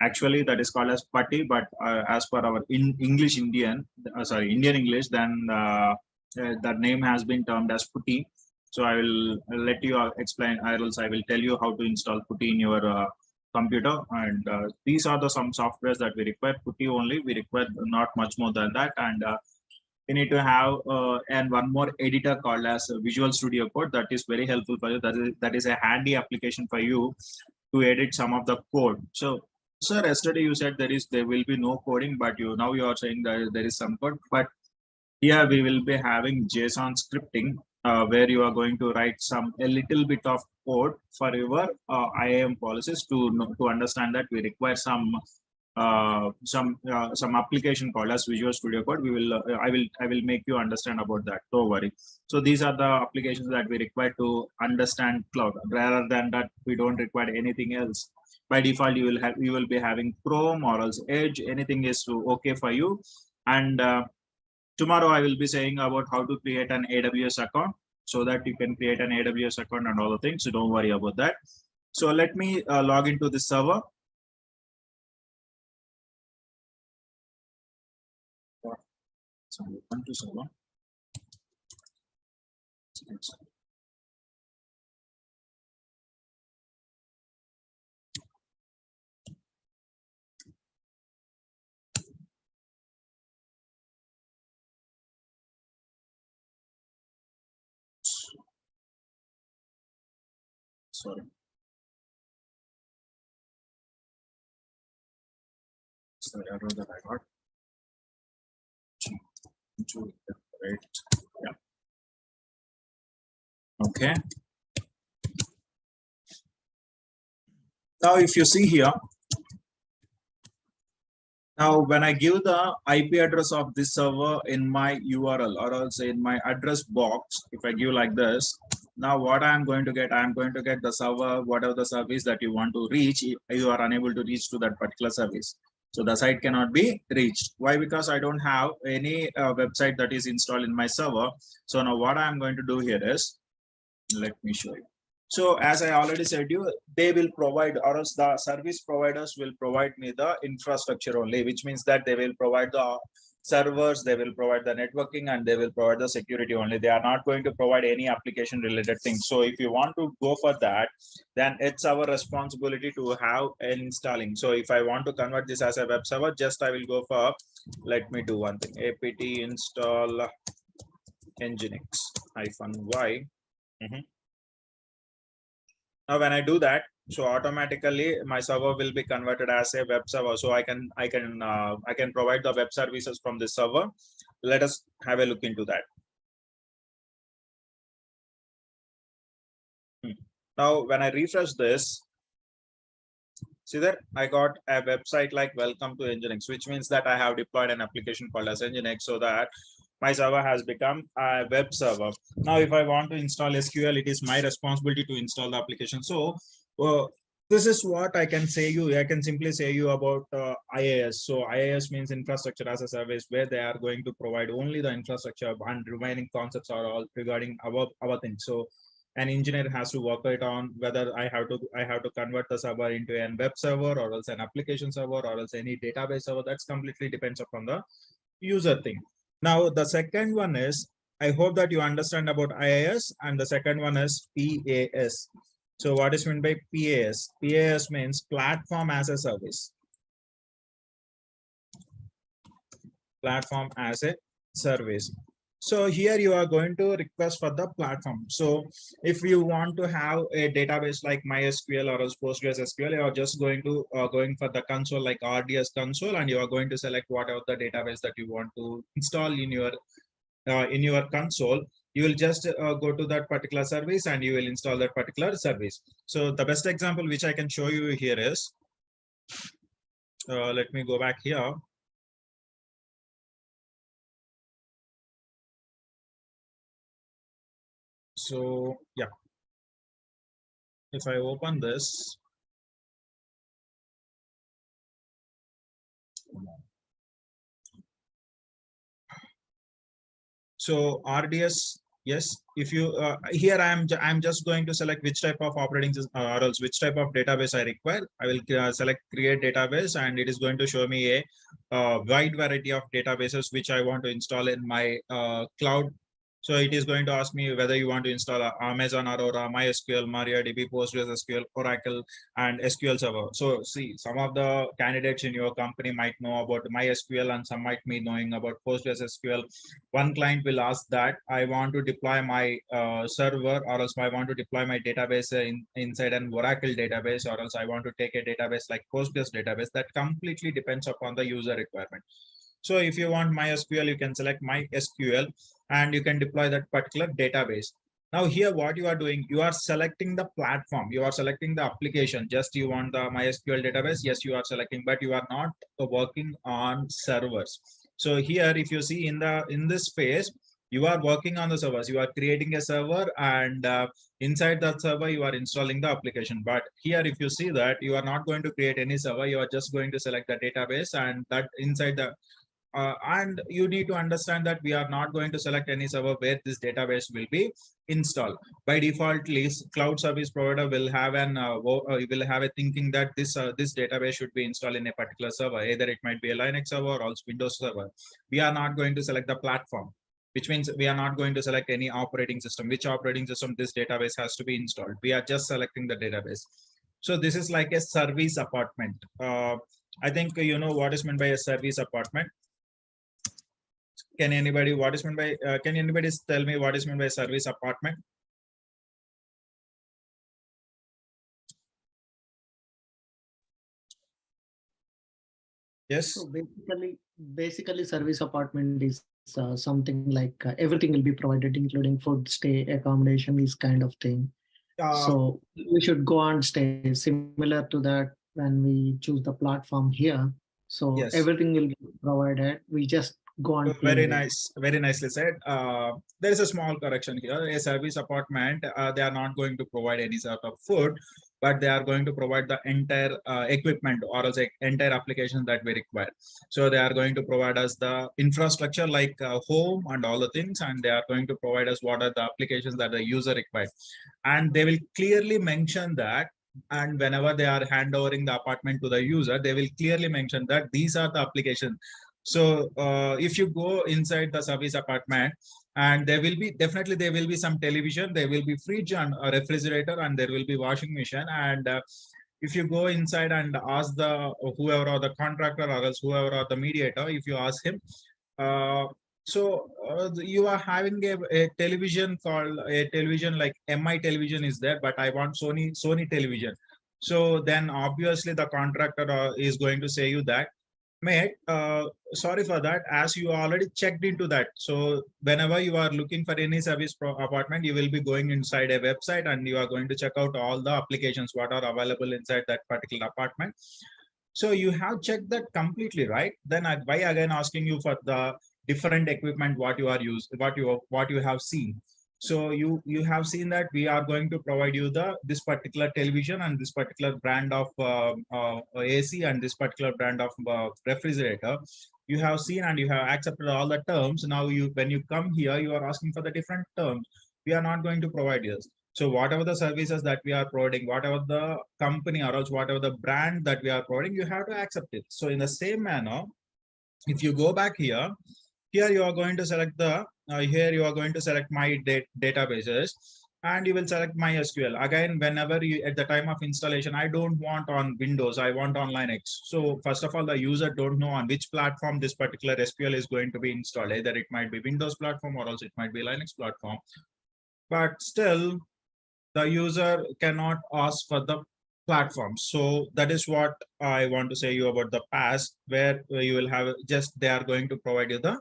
Actually, that is called as Putty, but as per our English Indian, Indian English, then that name has been termed as Putty. So I'll let you explain, or else I will tell you how to install Putty in your computer. And these are the some softwares that we require. Putty only, we require not much more than that. And you need to have and one more editor called as Visual Studio Code. That is very helpful for you. That is a handy application for you to edit some of the code. So sir, yesterday you said there will be no coding, but now you are saying that there is some code. But here we will be having JSON scripting, where you are going to write a little bit of code for your IAM policies to understand that we require some application called as Visual Studio Code. I will make you understand about that. Don't worry. So these are the applications that we require to understand cloud. Rather than that, we don't require anything else. By default, you will be having Chrome or else Edge. Anything is okay for you. And tomorrow I will be saying about how to create an AWS account so that you can create an AWS account and all the things. So don't worry about that. So let me log into the server. So open to server. Sorry. It's the error that I got. Right. Yeah. Okay. Now, if you see here, now when I give the IP address of this server in my URL or also in my address box, if I give like this, now what I'm going to get the server, whatever the service that you want to reach, you are unable to reach to that particular service. So the site cannot be reached. Why? Because I don't have any website that is installed in my server. So now what I'm going to do here is, let me show you. So as I already said you, they will provide, or else the service providers will provide me the infrastructure only, which means that they will provide the servers, they will provide the networking, and they will provide the security only. They are not going to provide any application related things. So if you want to go for that, then it's our responsibility to have installing. So if I want to convert this as a web server, just I will go for, let me do one thing, apt install nginx -y. Now when I do that, so automatically my server will be converted as a web server. So I can provide the web services from this server. Let us have a look into that. Now when I refresh this, see that I got a website like welcome to nginx, which means that I have deployed an application called as nginx, so that my server has become a web server. Now if I want to install SQL, it is my responsibility to install the application. So this is what I can say you. I can simply say you about IaaS. So IaaS means infrastructure as a service, where they are going to provide only the infrastructure, and remaining concepts are all regarding our things. So an engineer has to work it on whether I have to convert the server into a web server, or else an application server, or else any database server. That's completely depends upon the user thing. Now the second one is, I hope that you understand about IaaS, and the second one is PaaS. So what is meant by PaaS? PaaS means platform as a service. Platform as a service. So here you are going to request for the platform. So if you want to have a database like MySQL or else PostgreSQL, you are just going to going for the console like RDS console, and you are going to select whatever the database that you want to install in your console. You will just go to that particular service and you will install that particular service. So the best example which I can show you here is, let me go back here. So yeah, if I open this, so RDS, yes, if you here I'm just going to select which type of operating system, or else which type of database I require. I will select create database, and it is going to show me a wide variety of databases which I want to install in my cloud. So it is going to ask me whether you want to install Amazon Aurora, MySQL, MariaDB, PostgreSQL, Oracle, and SQL Server. So see, some of the candidates in your company might know about MySQL, and some might be knowing about PostgreSQL. One client will ask that I want to deploy my server, or else I want to deploy my database inside an Oracle database, or else I want to take a database like Postgres database. That completely depends upon the user requirement. So if you want MySQL, you can select MySQL, and you can deploy that particular database. Now here what you are doing, you are selecting the platform, you are selecting the application. Just you want the MySQL database, yes, you are selecting, but you are not working on servers. So here if you see in this phase, you are working on the servers, you are creating a server, and inside that server you are installing the application. But here if you see that you are not going to create any server, you are just going to select the database, and that inside the and you need to understand that we are not going to select any server where this database will be installed. By default, cloud service provider will have will have a thinking that this database should be installed in a particular server. Either it might be a Linux server or Windows server. We are not going to select the platform, which means we are not going to select any operating system. Which operating system this database has to be installed? We are just selecting the database. So this is like a service apartment. I think you know what is meant by a service apartment. Can anybody tell me what is meant by service apartment? Yes. So basically service apartment is something like everything will be provided, including food, stay, accommodation, this kind of thing. So we should go and stay similar to that when we choose the platform here. So yes, everything will be provided. We just go on. Very nice, very nicely said. There is a small correction here. A service apartment, they are not going to provide any sort of food. but they are going to provide the entire equipment or else entire application that we require. So they are going to provide us the infrastructure like home and all the things, and they are going to provide us what are the applications that the user requires. And they will clearly mention that, and whenever they are handovering the apartment to the user, they will clearly mention that these are the applications. So if you go inside the service apartment, and there will be definitely there will be some television, there will be fridge and a refrigerator, and there will be washing machine. And if you go inside and ask the whoever or the contractor or else whoever or the mediator, if you ask him, you are having a television called a television like MI television is there, but I want Sony television. So then obviously the contractor is going to say you that, mate, sorry for that, as you already checked into that. So whenever you are looking for any service apartment, you will be going inside a website and you are going to check out all the applications what are available inside that particular apartment. So you have checked that completely, right? Then why again asking you for the different equipment what you are used, what you have seen. So you have seen that we are going to provide you the this particular television and this particular brand of AC and this particular brand of refrigerator. You have seen and you have accepted all the terms. Now you when you come here, you are asking for the different terms. We are not going to provide this. So whatever the services that we are providing, whatever the company or else whatever the brand that we are providing, you have to accept it. So in the same manner, if you go back here, you are going to select the here you are going to select my databases, and you will select MySQL. Again, whenever you at the time of installation, I don't want on Windows, I want on Linux. So first of all, the user don't know on which platform this particular SQL is going to be installed. Either it might be Windows platform or else it might be Linux platform. But still, the user cannot ask for the platform. So that is what I want to say you about the past, where you will have just they are going to provide you the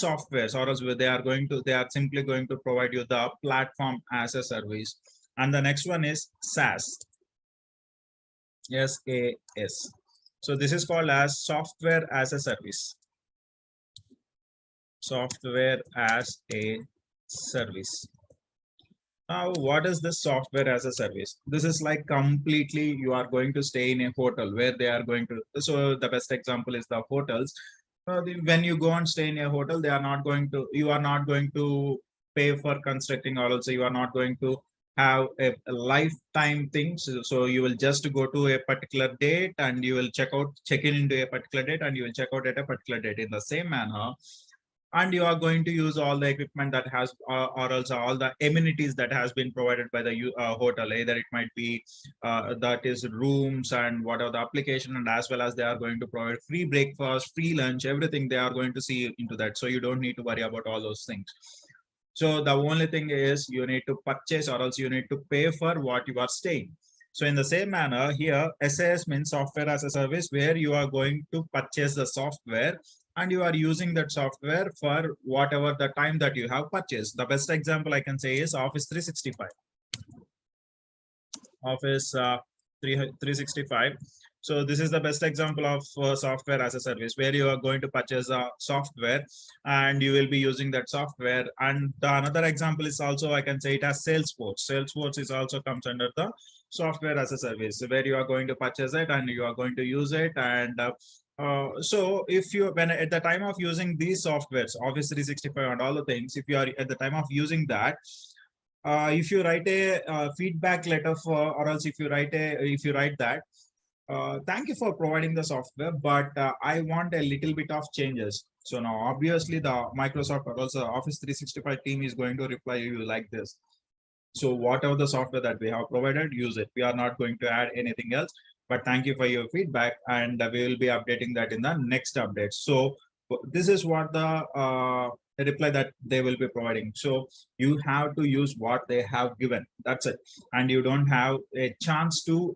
softwares, or else they are simply going to provide you the platform as a service. And the next one is SaaS. SaaS. So this is called as software as a service. Software as a service. Now, what is this software as a service? This is like completely you are going to stay in a hotel where they are going to. So the best example is the hotels. When you go and stay in a hotel, they are not going to. You are not going to pay for constructing, or also you are not going to have a lifetime thing. So you will just go to a particular date and you will check in into a particular date, and you will check out at a particular date. In the same manner, and you are going to use all the equipment that has or also all the amenities that has been provided by the hotel. Either it might be that is rooms and what are the application, and as well as they are going to provide free breakfast, free lunch, everything they are going to see into that. So you don't need to worry about all those things. So the only thing is you need to purchase or else you need to pay for what you are staying. So in the same manner here, SAS means software as a service, where you are going to purchase the software and you are using that software for whatever the time that you have purchased. The best example I can say is Office 365. Office 365. So this is the best example of software as a service, where you are going to purchase a software and you will be using that software. And another example is also, I can say it as Salesforce. Salesforce is also comes under the software as a service, where you are going to purchase it and you are going to use it. And so if you, when at the time of using these softwares, Office 365 and all the things, if you are at the time of using that, if you write a feedback letter for, or else if you write that, thank you for providing the software, but I want a little bit of changes. So now obviously the Microsoft or also Office 365 team is going to reply you like this. So whatever the software that we have provided, use it. We are not going to add anything else, but thank you for your feedback, and we will be updating that in the next update. So this is what the reply that they will be providing. So you have to use what they have given. That's it, and you don't have a chance to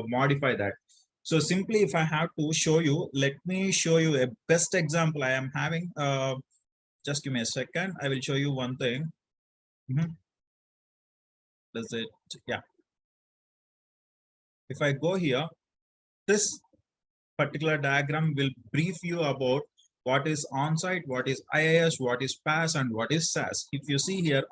modify that. So simply, if I have to show you, let me show you a best example I am having. Just give me a second. I will show you one thing. Does it? Yeah. If I go here, this particular diagram will brief you about what is on-site, what is IaaS, what is PaaS, and what is SaaS. If you see here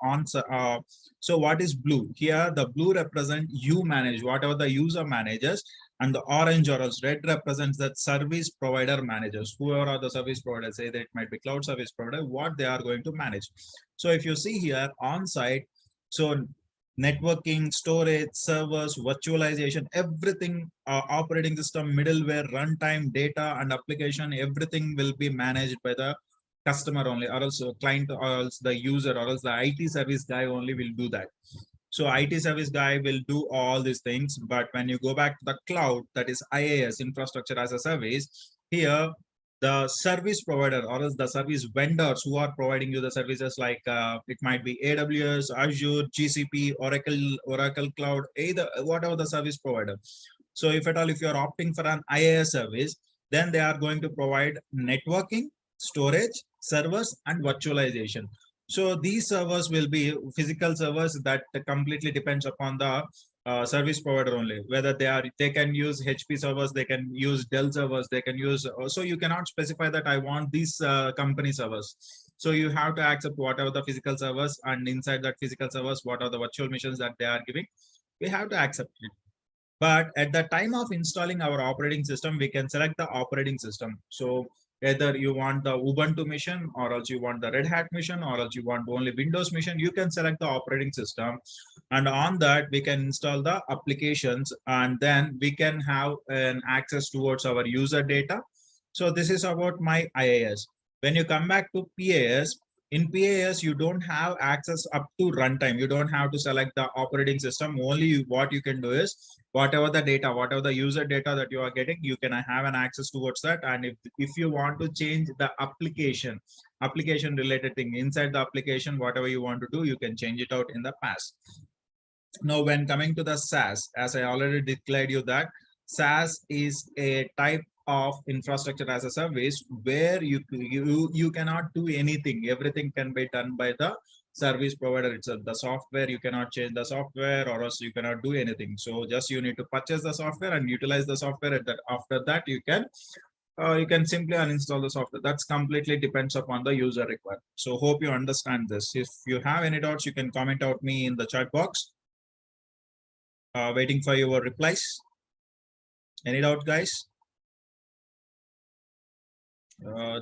so what is blue? Here the blue represent you manage, whatever the user manages, and the orange or else red represents that service provider managers, whoever are the service providers, either it might be cloud service provider, what they are going to manage. So if you see here on-site, so networking, storage, servers, virtualization, everything, operating system, middleware, runtime, data, and application, everything will be managed by the customer only, or else client, or else the user, or else the IT service guy only will do that. So IT service guy will do all these things. But when you go back to the cloud, that is IaaS, infrastructure as a service, here the service provider or else the service vendors who are providing you the services, like it might be AWS, Azure, GCP, Oracle Cloud, either whatever the service provider. So if at all, if you are opting for an IaaS service, then they are going to provide networking, storage, servers, and virtualization. So these servers will be physical servers that completely depends upon the service provider only, whether they can use HP servers, they can use Dell servers, they can use, so you cannot specify that I want these company servers. So you have to accept whatever the physical servers, and inside that physical servers, what are the virtual machines that they are giving, we have to accept it. But at the time of installing our operating system, we can select the operating system. So either you want the Ubuntu machine, or else you want the Red Hat machine, or else you want only Windows machine, you can select the operating system. And on that, we can install the applications, and then we can have an access towards our user data. So this is about my IaaS. When you come back to PaaS, in PaaS, you don't have access up to runtime. You don't have to select the operating system. Only what you can do is whatever the data, whatever the user data that you are getting, you can have an access towards that. And if you want to change the application related thing inside the application, whatever you want to do, you can change it out in the past. Now, when coming to the SaaS, as I already declared you that SaaS is a type of infrastructure as a service where you cannot do anything. Everything can be done by the service provider itself. The software, you cannot change the software, or else you cannot do anything. So just you need to purchase the software and utilize the software. After that, you can simply uninstall the software. That's completely depends upon the user requirement. So hope you understand this. If you have any doubts, you can comment out me in the chat box. Waiting for your replies. Any doubt, guys?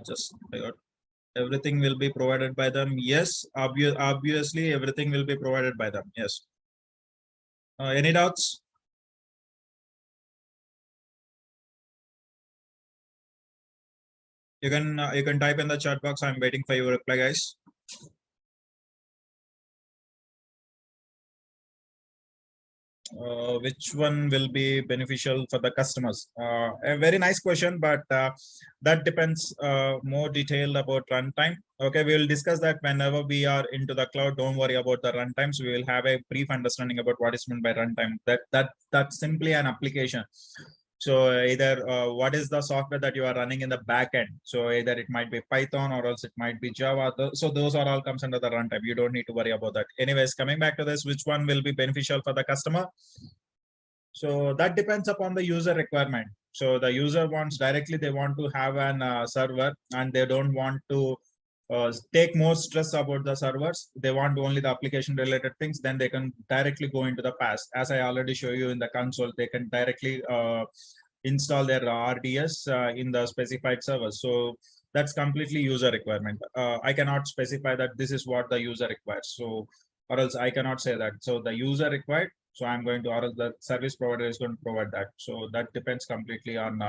Just everything will be provided by them. Yes, obviously everything will be provided by them. Yes. Any doubts? You can type in the chat box. I'm waiting for your reply, guys. Which one will be beneficial for the customers? A very nice question, but that depends more detailed about runtime. Okay, we will discuss that whenever we are into the cloud. Don't worry about the runtimes. We will have a brief understanding about what is meant by runtime. That's simply an application. So either what is the software that you are running in the back end? So either it might be Python, or else it might be Java. So those are all comes under the runtime. You don't need to worry about that. Anyways, coming back to this, which one will be beneficial for the customer? So that depends upon the user requirement. So the user wants directly, they want to have an server, and they don't want to take more stress about the servers. They want only the application related things. Then they can directly go into the PaaS. As I already show you in the console, they can directly install their RDS in the specified servers. So that's completely user requirement. I cannot specify that this is what the user requires. So, or else I cannot say that. So the user required, so I'm going to, or else the service provider is going to provide that. So that depends completely on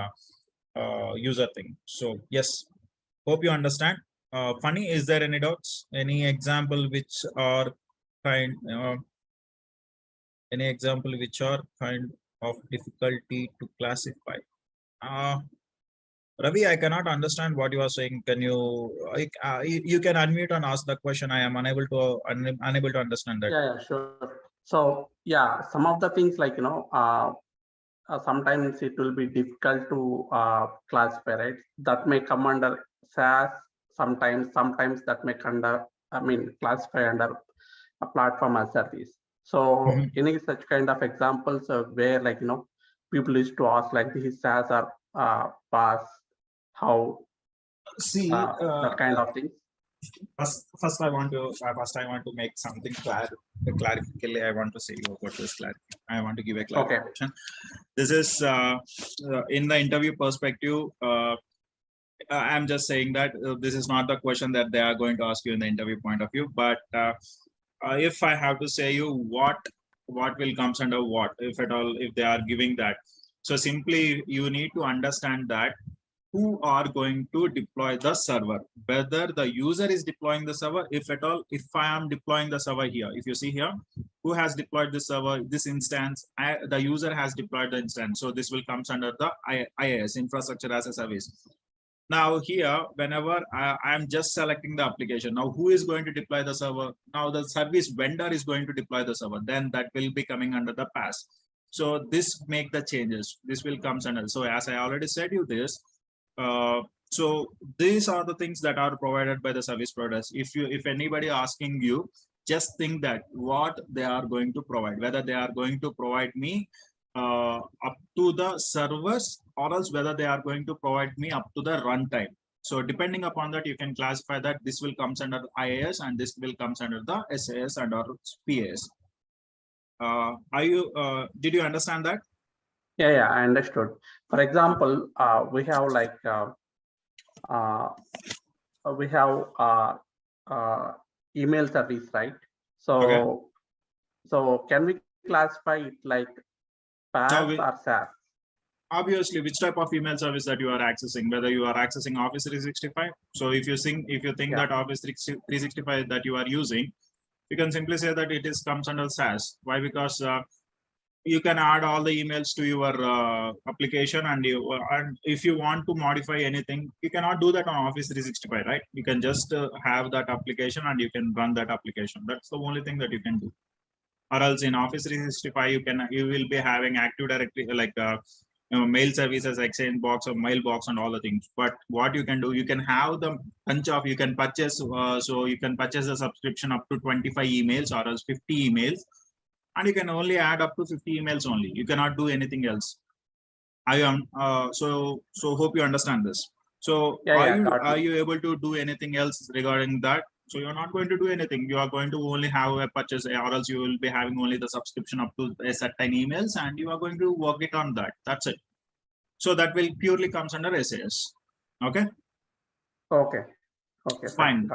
user thing. So yes, hope you understand. Funny, is there any doubts? Any example which are kind, any example which are kind of difficulty to classify? Ravi, I cannot understand what you are saying. Can you, you can unmute and ask the question. I am unable to understand that. Yeah, sure. So yeah, some of the things like, sometimes it will be difficult to classify, right? That may come under SaaS. Sometimes that may classify under a platform as service. So any such kind of examples where people used to ask like this is SaaS or PaaS, how See, that kind of things? first I want to make something clarifically. I want to say about this I want to give a clarification. This is in the interview perspective. I'm just saying that this is not the question that they are going to ask you in the interview point of view. But if I have to say you what will comes under what, if at all, if they are giving that. So simply you need to understand that who are going to deploy the server, whether the user is deploying the server, if at all, if I am deploying the server here, if you see here, who has deployed the server, this instance, the user has deployed the instance. So this will comes under the IaaS, infrastructure as a service. Now here, whenever I am just selecting the application, now who is going to deploy the server? Now the service vendor is going to deploy the server, then that will be coming under the PaaS. So this make the changes, this will comes under. So as I already said you this, so these are the things that are provided by the service providers. If anybody asking you, just think that what they are going to provide, whether they are going to provide me up to the servers, or else whether they are going to provide me up to the runtime. So depending upon that, you can classify that this will comes under IaaS and this will comes under the SaaS and or PaaS. Did you understand that? Yeah, I understood. For example, we have like email service, right? So, Okay. So can we classify it like PaaS or SaaS? Obviously, which type of email service that you are accessing, whether you are accessing Office 365. So if you think that Office 365 that you are using, you can simply say that it is comes under SaaS. Why? Because you can add all the emails to your application, and if you want to modify anything, you cannot do that on Office 365, right? You can just have that application and you can run that application. That's the only thing that you can do. Or else in Office 365, you will be having Active Directory like mail services, Exchange box or mailbox and all the things. But what you can do, you can have the bunch of, you can purchase, so you can purchase a subscription up to 25 emails or else 50 emails. And you can only add up to 50 emails only. You cannot do anything else. I am so hope you understand this. So are you able to do anything else regarding that? So you're not going to do anything. You are going to only have a purchase, or else you will be having only the subscription up to a certain emails, and you are going to work it on that. That's it. So that will purely comes under SAS. Okay. Okay. Fine.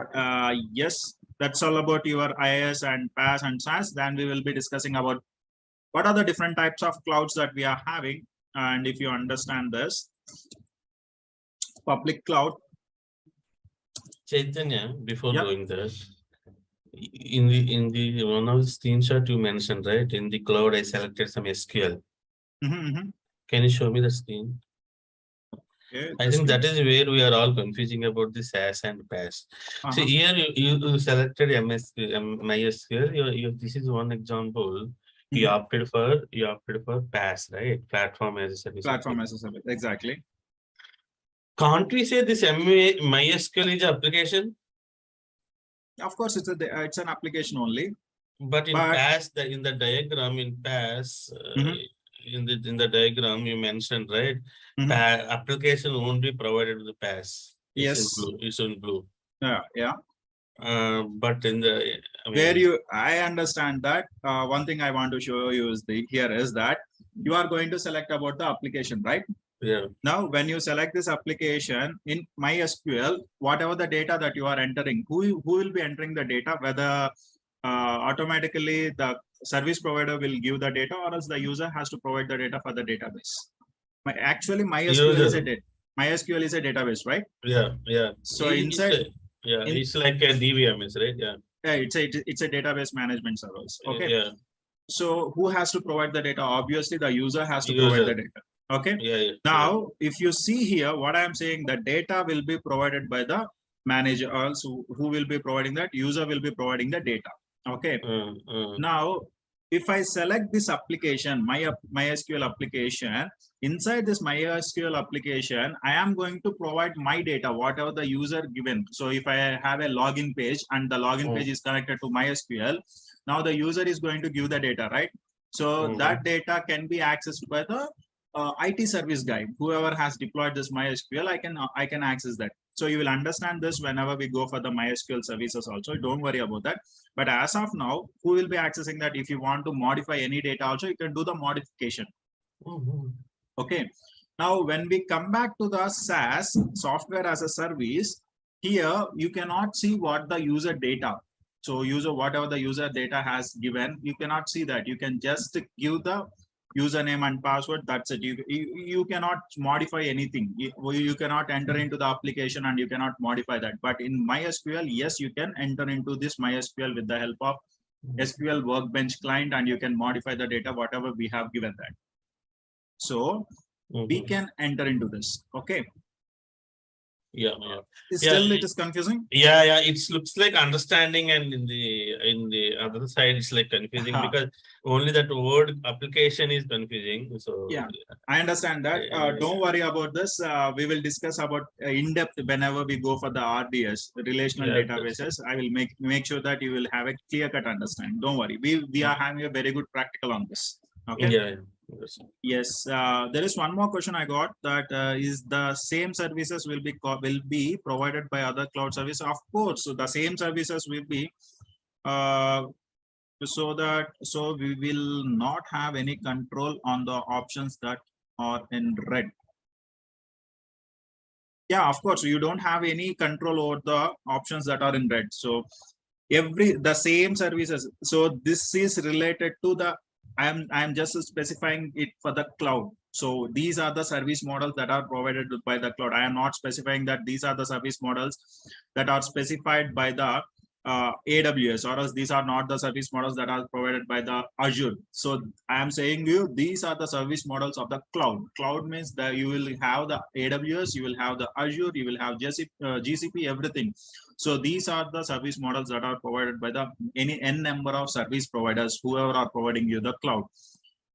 Yes, that's all about your IaaS and PaaS and SaaS. Then we will be discussing about what are the different types of clouds that we are having. And if you understand this, public cloud. Chaitanya, before going there, in the one of the screenshot you mentioned, right? In the cloud, I selected some SQL. Can you show me the screen? Okay, I think that is where we are all confusing about the SaaS and PaaS. So here you selected MySQL. This is one example. You opted for PaaS, right? Platform as a service. Platform as a service, exactly. Can't we say this MySQL is an application? Of course, it's an application only. But in PaaS, in the diagram in PaaS, in the diagram you mentioned, right? Application won't be provided to the PaaS. It's in blue. Yeah. But in the I understand that. One thing I want to show you is here is that you are going to select about the application, right? Yeah. Now, when you select this application in MySQL, whatever the data that you are entering, who will be entering the data, whether automatically the service provider will give the data, or else the user has to provide the data for the database. Actually, MySQL is a database, right? Yeah. So inside, it's like a DVMS, right? Yeah. It's a database management service. Okay. Yeah. So who has to provide the data? Obviously, the user has to provide the data. Okay. Now, if you see here, what I am saying, the data will be provided by the manager. Also, who will be providing that? User will be providing the data. Okay. Now, if I select this application, MySQL application, inside this MySQL application, I am going to provide my data, whatever the user given. So if I have a login page and the login page is connected to MySQL, now the user is going to give the data, right? So that data can be accessed by the IT service guy. Whoever has deployed this MySQL, I can access that. So you will understand this whenever we go for the MySQL services also. Don't worry about that. But as of now, who will be accessing that? If you want to modify any data also, you can do the modification. Okay. Now, when we come back to the SaaS, software as a service, here you cannot see what the user data. So whatever the user data has given, you cannot see that. You can just give the username and password. That's it. You cannot modify anything. You cannot enter into the application and you cannot modify that. But in MySQL, yes, you can enter into this MySQL with the help of SQL Workbench client, and you can modify the data, whatever we have given that. So we can enter into this. Okay. Yeah. Still, it is confusing. Yeah. It looks like understanding, and in the other side, it's like confusing because only that word application is confusing. So yeah, I understand that. Don't worry about this. We will discuss about in depth whenever we go for the RDS, relational databases. I will make sure that you will have a clear cut understanding. Don't worry. We are having a very good practical on this. Okay. Yeah. Yes, there is one more question I got, that is the same services will be provided by other cloud service. Of course, so the same services will be so we will not have any control on the options that are in red. Yeah, of course, you don't have any control over the options that are in red. So the same services. So this is related to the I'm just specifying it for the cloud. So these are the service models that are provided by the cloud. I am not specifying that these are the service models that are specified by the AWS, or else these are not the service models that are provided by the Azure. So I am saying you, these are the service models of the cloud. Cloud means that you will have the AWS, you will have the Azure, you will have GCP, everything. So these are the service models that are provided by the any n number of service providers, whoever are providing you the cloud.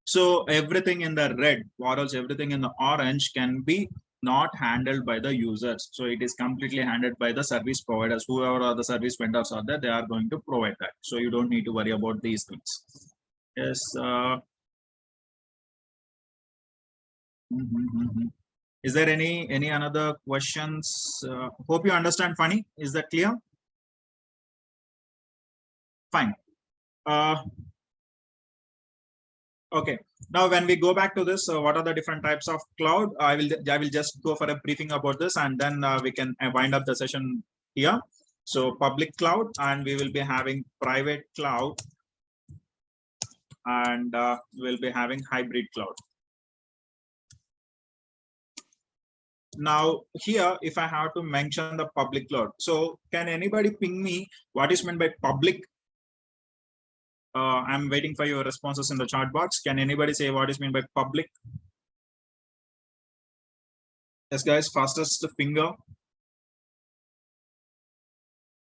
So everything in the red or else everything in the orange can be not handled by the users. So it is completely handled by the service providers, whoever are the service vendors are there, they are going to provide that. So you don't need to worry about these things. Yes. Is there any another questions? Hope you understand, Funny. Is that clear? Fine. Okay. Now, when we go back to this, what are the different types of cloud? I will just go for a briefing about this, and then we can wind up the session here. So public cloud, and we will be having private cloud, and we'll be having hybrid cloud. Now here, if I have to mention the public cloud, so can anybody ping me what is meant by public? I'm waiting for your responses in the chat box. Can anybody say what is meant by public? Yes, guys, fastest finger.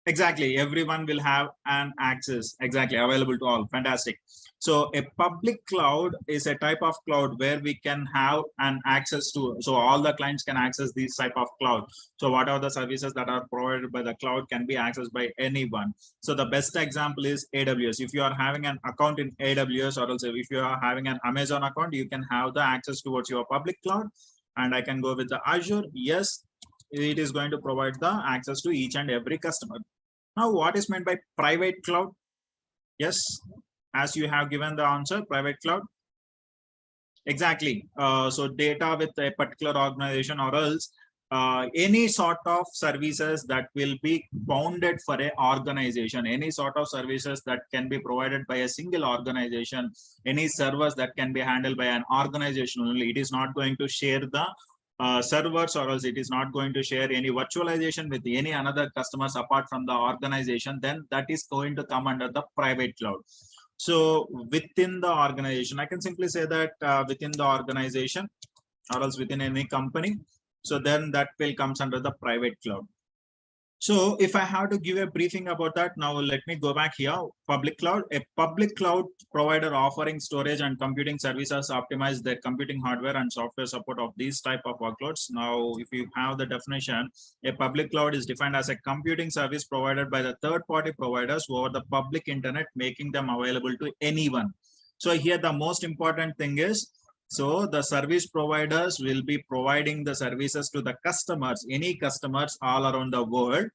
Exactly, everyone will have an access, exactly, available to all. Fantastic. So a public cloud is a type of cloud where we can have an access to, so all the clients can access this type of cloud. So whatever the services that are provided by the cloud can be accessed by anyone. So the best example is AWS. If you are having an account in AWS, or also if you are having an Amazon account, you can have the access towards your public cloud. And I can go with the Azure. Yes, it is going to provide the access to each and every customer. Now, what is meant by private cloud? Yes, as you have given the answer, private cloud. Exactly. So data with a particular organization, or else any sort of services that will be bounded for an organization, any sort of services that can be provided by a single organization, any servers that can be handled by an organization only. It is not going to share the servers, or else it is not going to share any virtualization with any another customers apart from the organization. Then that is going to come under the private cloud. So within the organization, I can simply say that within the organization, or else within any company, so then that will comes under the private cloud. So if I have to give a briefing about that, now let me go back here. Public cloud, a public cloud provider offering storage and computing services optimize their computing hardware and software support of these type of workloads. Now, if you have the definition, a public cloud is defined as a computing service provided by the third-party providers over the public internet, making them available to anyone. So here the most important thing is So the service providers will be providing the services to the customers, any customers all around the world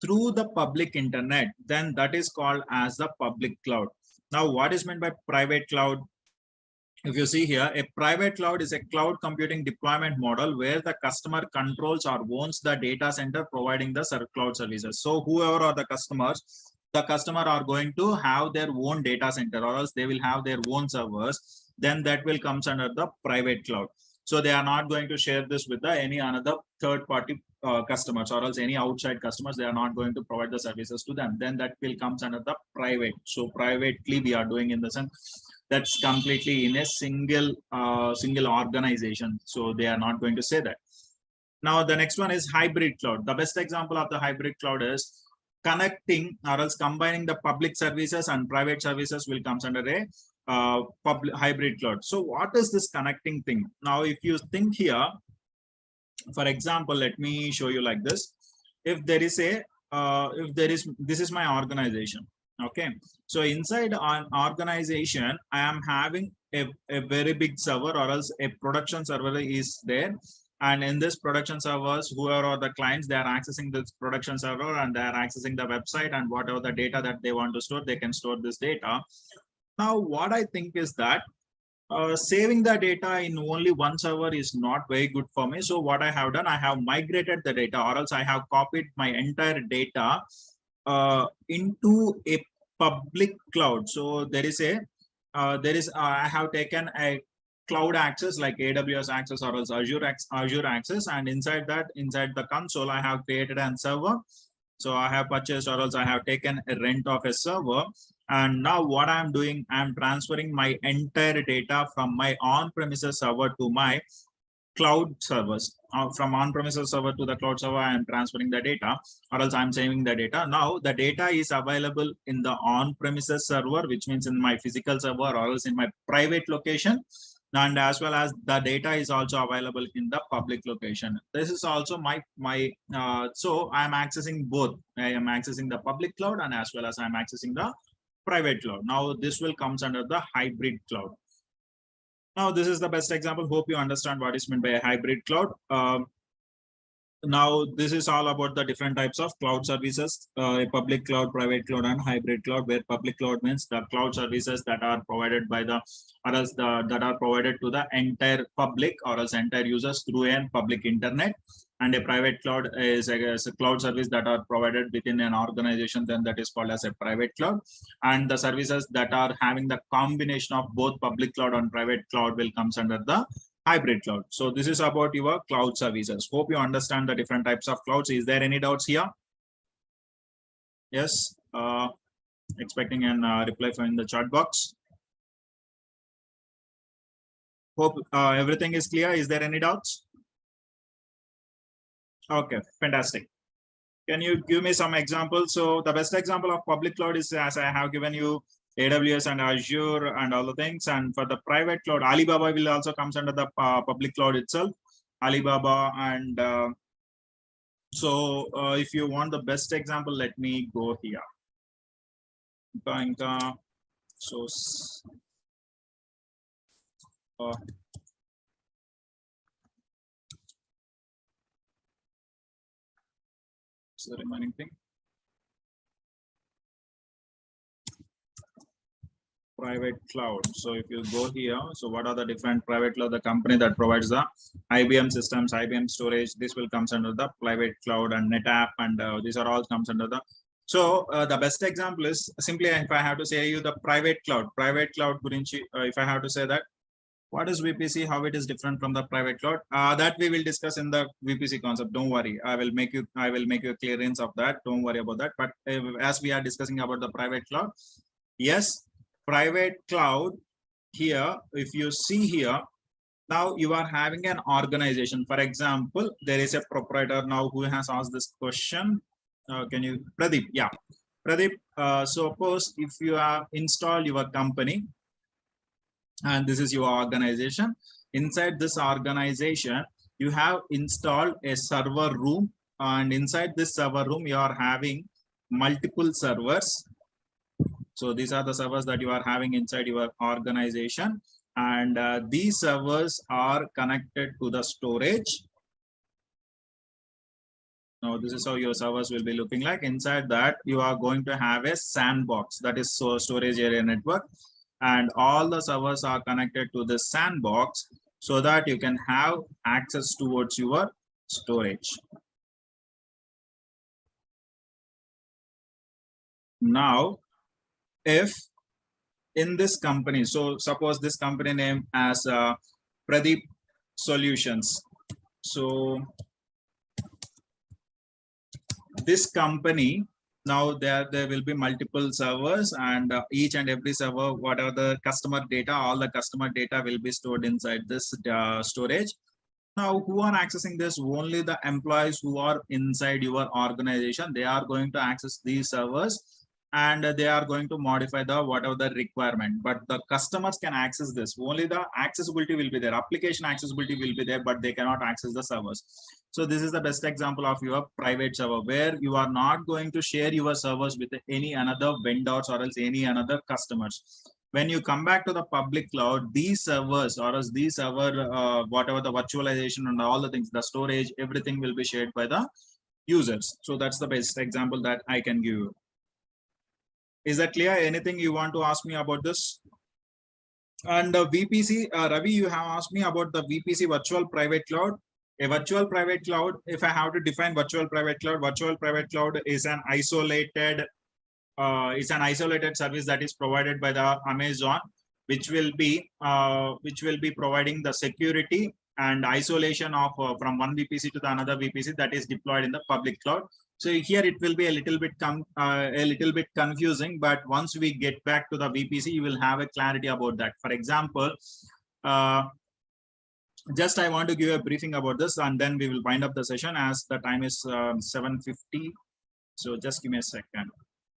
through the public internet. Then that is called as the public cloud. Now, what is meant by private cloud? If you see here, a private cloud is a cloud computing deployment model where the customer controls or owns the data center providing the cloud services. So whoever are the customer are going to have their own data center, or else they will have their own servers. Then that will comes under the private cloud. So they are not going to share this with any another third party customers, or else any outside customers. They are not going to provide the services to them. Then that will comes under the private. So privately we are doing in the sense that's completely in a single organization. So they are not going to say that. Now the next one is hybrid cloud. The best example of the hybrid cloud is connecting or else combining the public services and private services will comes under a public hybrid cloud. So what is this connecting thing? Now if you think here, for example, let me show you like this. If there is this is my organization. Okay, so inside an organization, I am having a very big server, or else a production server is there. And in this production servers, whoever are the clients, they are accessing this production server and they are accessing the website, and whatever the data that they want to store, they can store this data. Now, what I think is that saving the data in only one server is not very good for me. So what I have done, I have migrated the data, or else I have copied my entire data into a public cloud. So there is I have taken a cloud access like AWS access or else Azure access, and inside the console I have created a server. So I have purchased or else I have taken a rent of a server, and now what I'm doing, I'm transferring my entire data from my on-premises server to my cloud servers. From on-premises server to the cloud server, I am transferring the data, or else I'm saving the data. Now the data is available in the on-premises server, which means in my physical server, or else in my private location, and as well as the data is also available in the public location. This is also so I am accessing both. I am accessing the public cloud and as well as I am accessing the private cloud. Now this will comes under the hybrid cloud. Now, this is the best example. Hope you understand what is meant by a hybrid cloud. Now, this is all about the different types of cloud services, a public cloud, private cloud, and hybrid cloud, where public cloud means the cloud services that are provided by that are provided to the entire public or else entire users through a public internet. And a private cloud is a cloud service that are provided within an organization, then that is called as a private cloud. And the services that are having the combination of both public cloud and private cloud will comes under the hybrid cloud. So this is about your cloud services. Hope you understand the different types of clouds. Is there any doubts here? Yes, expecting a reply from the chat box. Hope everything is clear. Is there any doubts? Okay, fantastic. Can you give me some examples? So the best example of public cloud is, as I have given you, AWS and Azure and all the things. And for the private cloud, Alibaba will also comes under the public cloud itself. Alibaba and if you want the best example, let me go here. The remaining thing. Private cloud. So if you go here, so what are the different private cloud? The company that provides the IBM systems, IBM storage, this will comes under the private cloud, and NetApp, and these are all comes under the. So the best example is simply, if I have to say you the private cloud gurinchi, if I have to say that, what is VPC, how it is different from the private cloud, that we will discuss in the VPC concept. Don't worry, I will make you a clearance of that. Don't worry about that. But as we are discussing about the private cloud, yes, private cloud here, if you see here, now you are having an organization. For example, there is a proprietor now who has asked this question. Can you, Pradeep? Yeah, Pradeep, suppose if you have installed your company, and this is your organization. Inside this organization, you have installed a server room, and inside this server room, you are having multiple servers. So these are the servers that you are having inside your organization. and these servers are connected to the storage. Now this is how your servers will be looking like. Inside that you are going to have a sandbox, that is so storage area network, and all the servers are connected to the sandbox so that you can have access towards your storage. Now if in this company, so suppose this company name as Pradeep Solutions, so this company, now there will be multiple servers, and each and every server, whatever the customer data, all the customer data will be stored inside this storage. Now who are accessing this? Only the employees who are inside your organization, they are going to access these servers, and they are going to modify the whatever the requirement, but the customers can access this. Only the accessibility will be there, application accessibility will be there, but they cannot access the servers. So this is the best example of your private server, where you are not going to share your servers with any another vendors or else any another customers. When you come back to the public cloud, these servers or else these server, whatever the virtualization and all the things, the storage, everything will be shared by the users. So that's the best example that I can give you. Is that clear? Anything you want to ask me about this? And VPC, Ravi, you have asked me about the VPC, virtual private cloud. A virtual private cloud, if I have to define virtual private cloud is an isolated service that is provided by the Amazon, which will be providing the security and isolation of from one VPC to the another VPC that is deployed in the public cloud. So here it will be a little bit confusing, but once we get back to the VPC, you will have a clarity about that. For example, just I want to give a briefing about this, and then we will wind up the session as the time is 7:50. So just give me a second.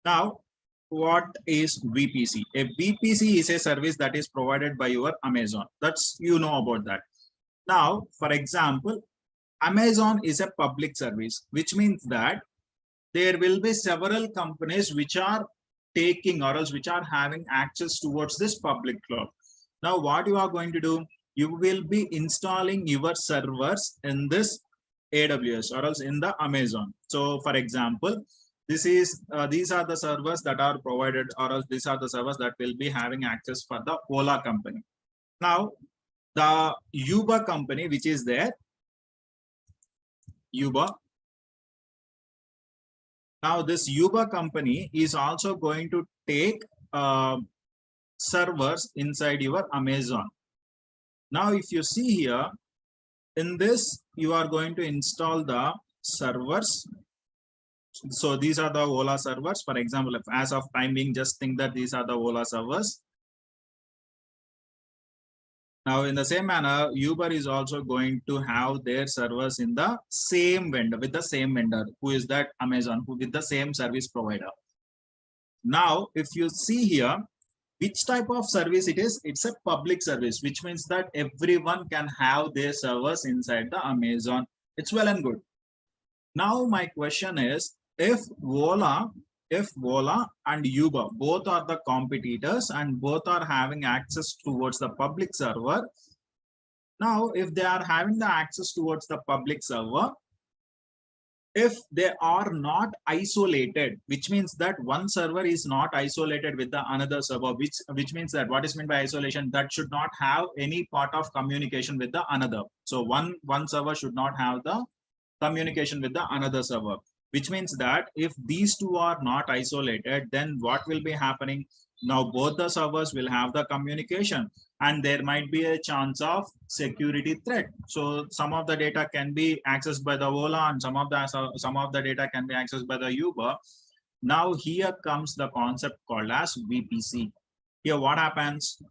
Now, what is VPC? A VPC is a service that is provided by your Amazon. That's, you know about that. Now, for example, Amazon is a public service, which means that there will be several companies which are taking or else which are having access towards this public cloud. Now, what you are going to do, you will be installing your servers in this AWS or else in the Amazon. So for example, this is these are the servers that are provided, or else these are the servers that will be having access for the Ola company. Now, the Uber company, which is there, Uber. Now this Uber company is also going to take servers inside your Amazon. Now, if you see here, in this, you are going to install the servers. So these are the Ola servers. For example, if as of time being, just think that these are the Ola servers. Now, in the same manner, Uber is also going to have their servers in the same vendor, with the same vendor, who is that Amazon, who with the same service provider. Now, if you see here, which type of service it is? It's a public service, which means that everyone can have their servers inside the Amazon. It's well and good. Now, my question is, if Ola and Uber both are the competitors and both are having access towards the public server. Now, if they are having the access towards the public server, if they are not isolated, which means that one server is not isolated with the another server, which means that what is meant by isolation, that should not have any part of communication with the another. So one server should not have the communication with the another server, which means that if these two are not isolated, then what will be happening? Now both the servers will have the communication, and there might be a chance of security threat. So some of the data can be accessed by the Ola, and some of the data can be accessed by the Uber. Now here comes the concept called as VPC. Here what happens?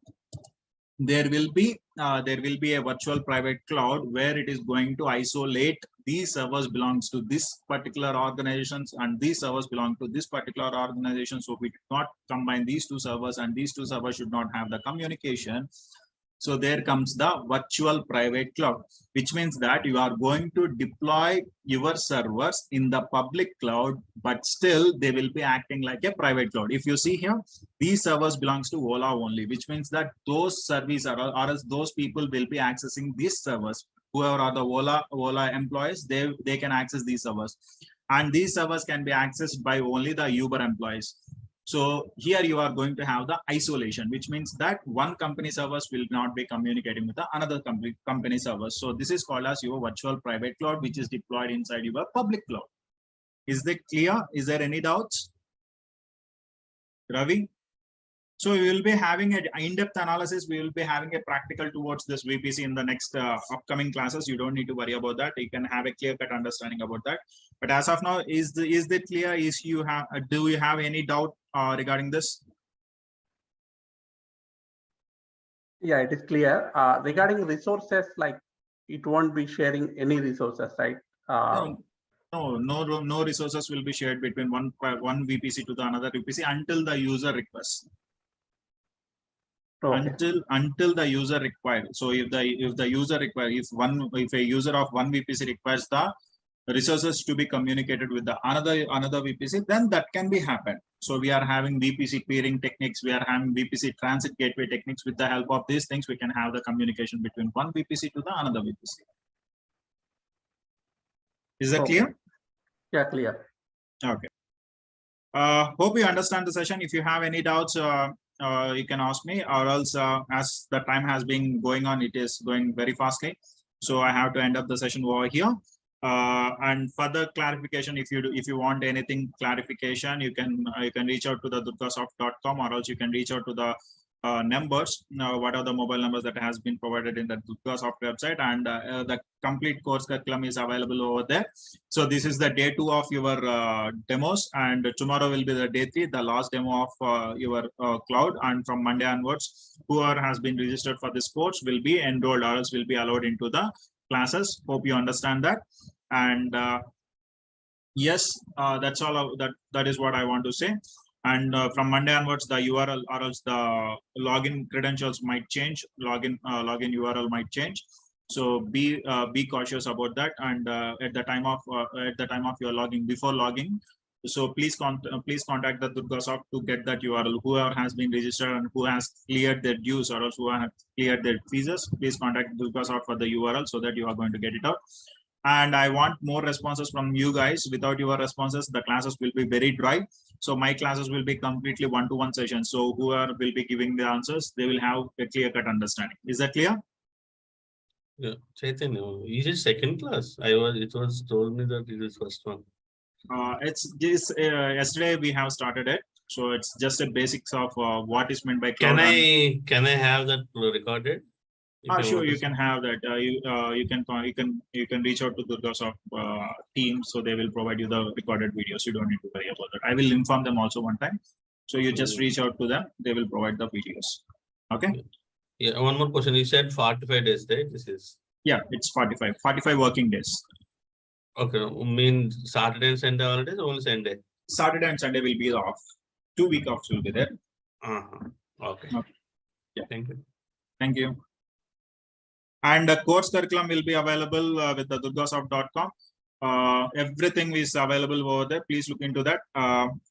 There will be a virtual private cloud where it is going to isolate these servers belongs to this particular organizations, and these servers belong to this particular organization. So we do not combine these two servers, and these two servers should not have the communication. So there comes the virtual private cloud, which means that you are going to deploy your servers in the public cloud, but still they will be acting like a private cloud. If you see here, these servers belongs to Ola only, which means that those service or else those people will be accessing these servers. Whoever are the Ola employees, they can access these servers, and these servers can be accessed by only the Uber employees. So here you are going to have the isolation, which means that one company servers will not be communicating with the another company servers. So this is called as your virtual private cloud, which is deployed inside your public cloud. Is that clear? Is there any doubts? Ravi? So we will be having an in-depth analysis. We will be having a practical towards this VPC in the next upcoming classes. You don't need to worry about that. You can have a clear-cut understanding about that. But as of now, is that clear? Do you have any doubt regarding this? Yeah, it is clear. Regarding resources, like it won't be sharing any resources, right? No resources will be shared between one VPC to the another VPC until the user requests. Okay. Until the user required. So if a user of one VPC requires the resources to be communicated with the another VPC, then that can be happen. So we are having VPC peering techniques, we are having VPC transit gateway techniques. With the help of these things, we can have the communication between one VPC to the another VPC. Is that clear? Yeah, clear. Okay. Hope you understand the session. If you have any doubts, you can ask me, or else as the time has been going on, it is going very fastly. So I have to end up the session over here. And further clarification, if you want anything clarification, you can reach out to the durgasoft.com, or else you can reach out to the numbers. What are the mobile numbers that has been provided in the Durgasoft website, and the complete course curriculum is available over there. So this is the day 2 of your demos, and tomorrow will be the day 3, the last demo of your cloud. And from Monday onwards, whoever has been registered for this course will be enrolled, or else will be allowed into the classes. Hope you understand that. And yes, that's all. That is what I want to say. And from Monday onwards, the URL or else the login credentials might change. Login URL might change. So be cautious about that. And at the time of your logging, before logging, so please contact the Durgasoft to get that URL. Whoever has been registered and who has cleared their dues, or else who have cleared their fees, please contact Durgasoft for the URL so that you are going to get it out. And I want more responses from you guys. Without your responses, the classes will be very dry. So my classes will be completely one-to-one sessions. So whoever will be giving the answers, they will have a clear-cut understanding. Is that clear? Yeah, Chaitanya, is it second class? It was told me that it is first one. It's this yesterday we have started it. So it's just a basics of what is meant by cloud. Can I have that recorded? Sure, you can have that. You can reach out to Durgasoft team, so they will provide you the recorded videos. You don't need to worry about that. I will inform them also one time. So you just reach out to them. They will provide the videos. Okay. Yeah. One more question. You said 45 days, right? This is. Yeah, it's 45 working days. Okay. Mean Saturday and Sunday holidays, or only Sunday? Saturday and Sunday will be off. 2 week offs will be there. Okay. Yeah. Thank you. Thank you. And the course curriculum will be available with the durgasoft.com. Everything is available over there. Please look into that.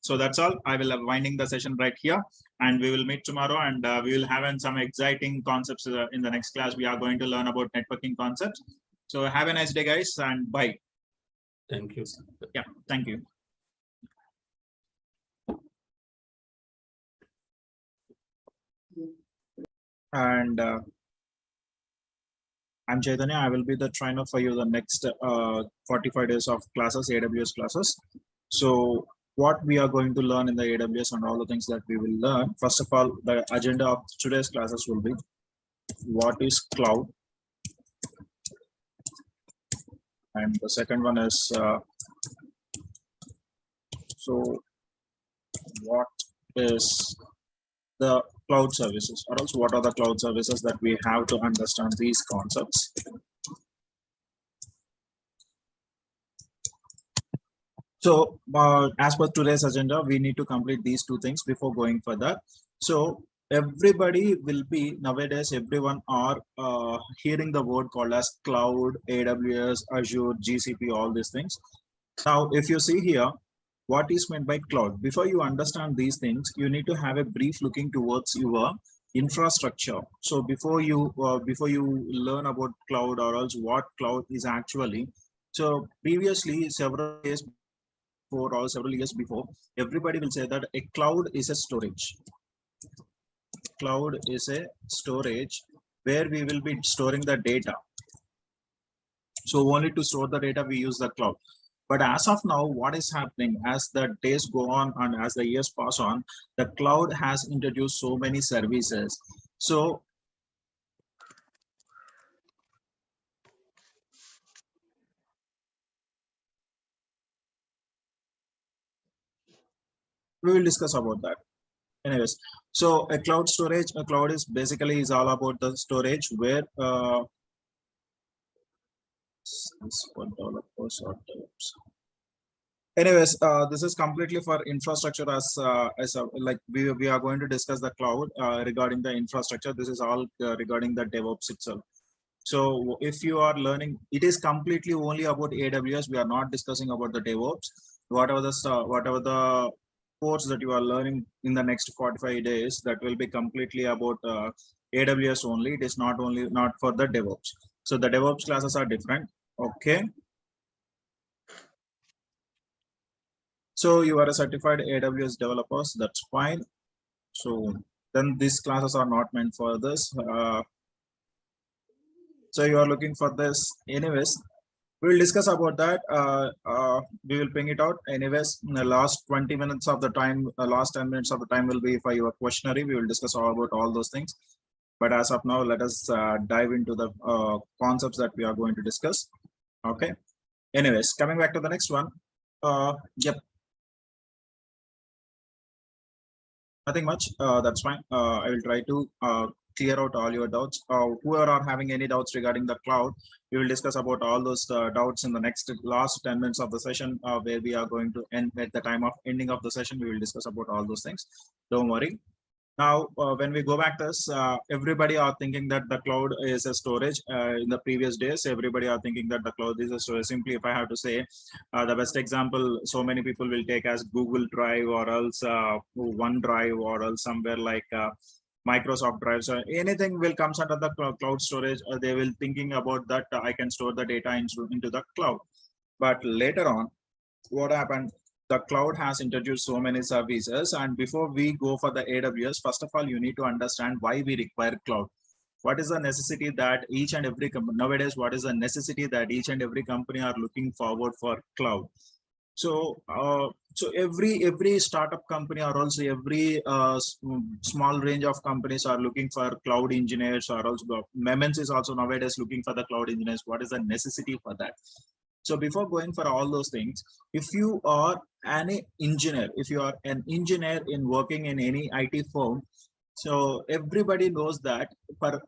So that's all. I will have winding the session right here, and we will meet tomorrow, and we will have some exciting concepts in the next class. We are going to learn about networking concepts. So have a nice day, guys, and bye. Thank you. Yeah, thank you. And I'm Chaitanya. I will be the trainer for you the next 45 days of classes, AWS classes. So what we are going to learn in the AWS and all the things that we will learn. First of all, the agenda of today's classes will be what is cloud. And the second one is so what is the cloud services, or else what are the cloud services that we have to understand these concepts. So as per today's agenda, we need to complete these 2 things before going further. So everybody will be nowadays, everyone are hearing the word called as cloud, AWS, Azure, GCP, all these things. Now, if you see here, what is meant by cloud? Before you understand these things, you need to have a brief looking towards your infrastructure. So before you learn about cloud or else what cloud is actually, so previously several years before or several years before, everybody will say that a cloud is a storage. Cloud is a storage where we will be storing the data. So only to store the data we use the cloud. But as of now, what is happening as the days go on and as the years pass on, the cloud has introduced so many services. So we will discuss about that. Anyways, so a cloud is basically is all about the storage where anyways, this is completely for infrastructure like we are going to discuss the cloud regarding the infrastructure. This is all regarding the DevOps itself. So if you are learning, it is completely only about AWS. We are not discussing about the DevOps. Whatever the course that you are learning in the next 45 days, that will be completely about AWS only. It is not for the DevOps. So the DevOps classes are different. Okay. So you are a certified AWS developers. That's fine. So then these classes are not meant for this. So you are looking for this. Anyways, we will discuss about that. We will ping it out. Anyways, in the last 20 minutes of the time, last 10 minutes of the time will be for your questionnaire. We will discuss all about all those things. But as of now, let us dive into the concepts that we are going to discuss. Okay. Anyways, coming back to the next one. Yep. Nothing much. That's fine. I will try to clear out all your doubts. Whoever are having any doubts regarding the cloud, we will discuss about all those doubts in the last 10 minutes of the session, where we are going to end at the time of ending of the session. We will discuss about all those things. Don't worry. Now, when we go back to this, everybody are thinking that the cloud is a storage. In the previous days, everybody are thinking that the cloud is a storage. Simply, if I have to say, the best example, so many people will take as Google Drive or else OneDrive or else somewhere like Microsoft Drive. So anything will comes under the cloud storage. They will thinking about that I can store the data into the cloud. But later on, what happened? The cloud has introduced so many services, and before we go for the AWS, first of all, you need to understand why we require cloud. What is the necessity that each and every company nowadays? What is the necessity that each and every company are looking forward for cloud? So, so every startup company or also every small range of companies are looking for cloud engineers, or also MNCs is also nowadays looking for the cloud engineers. What is the necessity for that? So before going for all those things, if you are an engineer, if you are an engineer in working in any IT firm, so everybody knows that for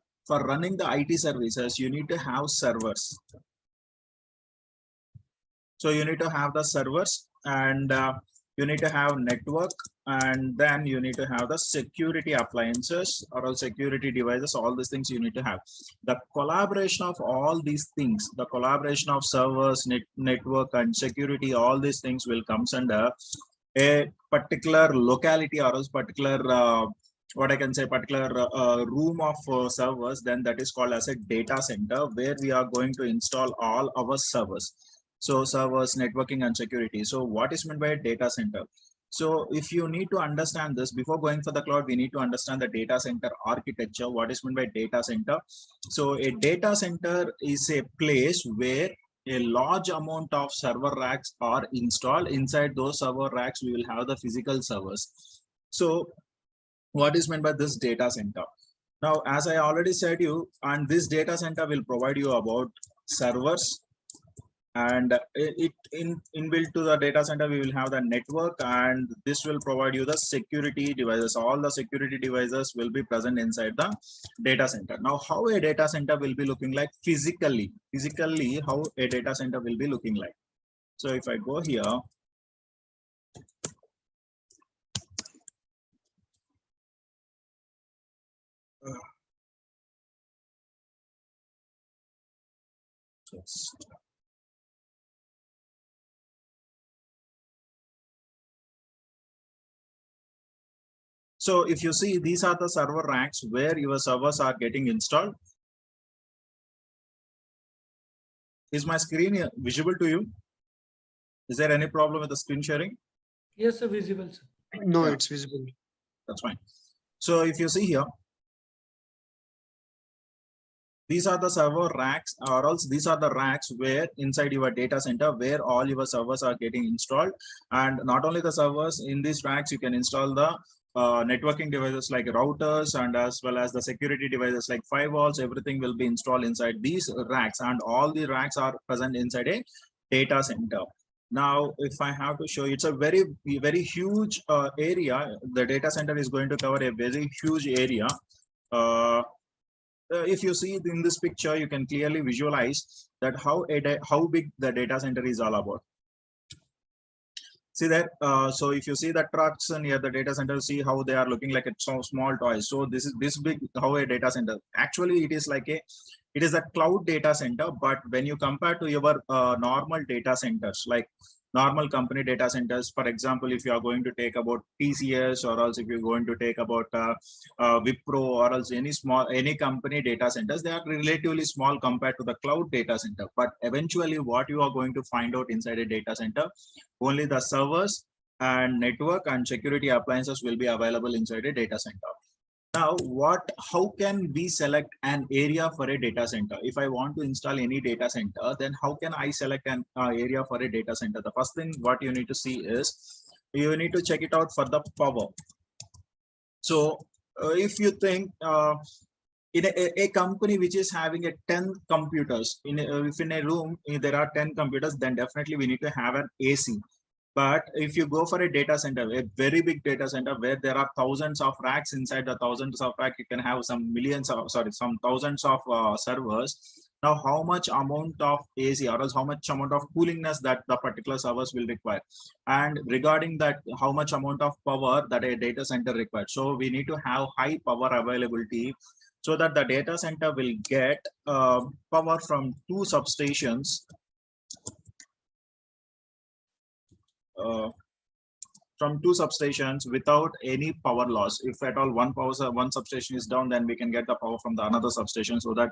running the IT services, you need to have servers. So you need to have the servers, and you need to have network, and then you need to have the security appliances or all security devices. All these things you need to have. The collaboration of all these things, the collaboration of servers, network and security, all these things will comes under a particular locality or else particular what I can say, particular room of servers. Then that is called as a data center, where we are going to install all our servers. So servers, networking and security. So what is meant by a data center? So if you need to understand this before going for the cloud, we need to understand the data center architecture. What is meant by data center? So a data center is a place where a large amount of server racks are installed. Inside those server racks, we will have the physical servers. So what is meant by this data center? Now, as I already said you, and this data center will provide you about servers, and it inbuilt to the data center we will have the network, and this will provide you the security devices. All the security devices will be present inside the data center. Now, how a data center will be looking like physically, how a data center will be looking like. So if I go here, Yes. So if you see, these are the server racks where your servers are getting installed. Is my screen visible to you? Is there any problem with the screen sharing? Yes, sir, visible, sir. No, Yeah. it's visible. That's fine. So if you see here, these are the server racks, or else these are the racks where inside your data center where all your servers are getting installed. And not only the servers, in these racks you can install the networking devices like routers, and as well as the security devices like firewalls. Everything will be installed inside these racks, and all the racks are present inside a data center. Now, if I have to show you, it's a very huge area. The data center is going to cover a very huge area. If you see in this picture, you can clearly visualize that how big the data center is all about. See that? So if you see the trucks near the data center, see how they are looking like a small toys. So this is this big how a data center. Actually, it is like it is a cloud data center. But when you compare to your normal data centers, like normal company data centers, for example, if you are going to take about TCS, or else if you're going to take about Wipro, or else any company data centers, they are relatively small compared to the cloud data center. But eventually, what you are going to find out inside a data center, only the servers and network and security appliances will be available inside a data center. Now, how can we select an area for a data center? If I want to install any data center, then how can I select an area for a data center? The first thing what you need to see is you need to check it out for the power. So if you think in a company which is having a 10 computers, if in a room there are 10 computers, then definitely we need to have an AC. But if you go for a data center, a very big data center where there are thousands of racks, inside the thousands of racks, you can have some thousands of servers. Now, how much amount of AC, or else how much amount of coolingness that the particular servers will require? And regarding that, how much amount of power that a data center requires? So we need to have high power availability, so that the data center will get power from two substations. From two substations without any power loss. If at all one substation is down, then we can get the power from the another substation, so that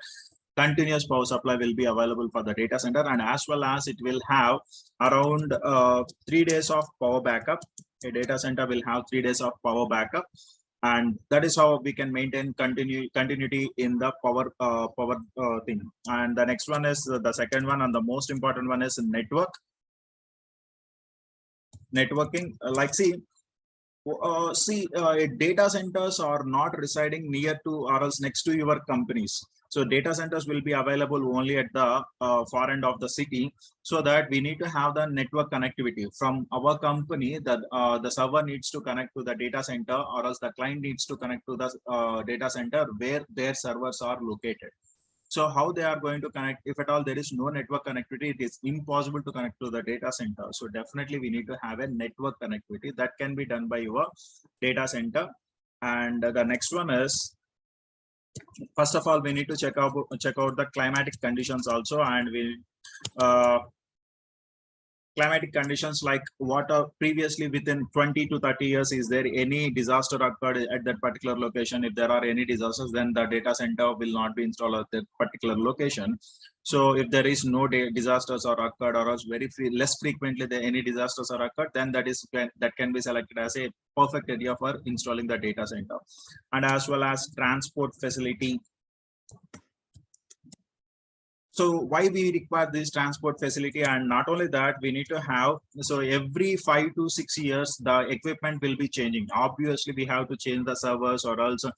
continuous power supply will be available for the data center, and as well as it will have around 3 days of power backup. A data center will have 3 days of power backup, and that is how we can maintain continuity in the power thing. And the next one is the second one, and the most important one is networking. Like data centers are not residing near to or else next to your companies. So data centers will be available only at the far end of the city, so that we need to have the network connectivity from our company, that the server needs to connect to the data center, or else the client needs to connect to the data center where their servers are located. So how they are going to connect? If at all there is no network connectivity, it is impossible to connect to the data center. So definitely we need to have a network connectivity that can be done by your data center. And the next one is, first of all, we need to check out the climatic conditions also, and we climatic conditions like what are previously within 20 to 30 years, is there any disaster occurred at that particular location? If there are any disasters, then the data center will not be installed at that particular location. So if there is no disasters are occurred, or else less frequently any disasters are occurred, then that can be selected as a perfect area for installing the data center. And as well as transport facility. So why we require this transport facility? And not only that, we need to have, so every 5 to 6 years, the equipment will be changing. Obviously, we have to change the servers, or also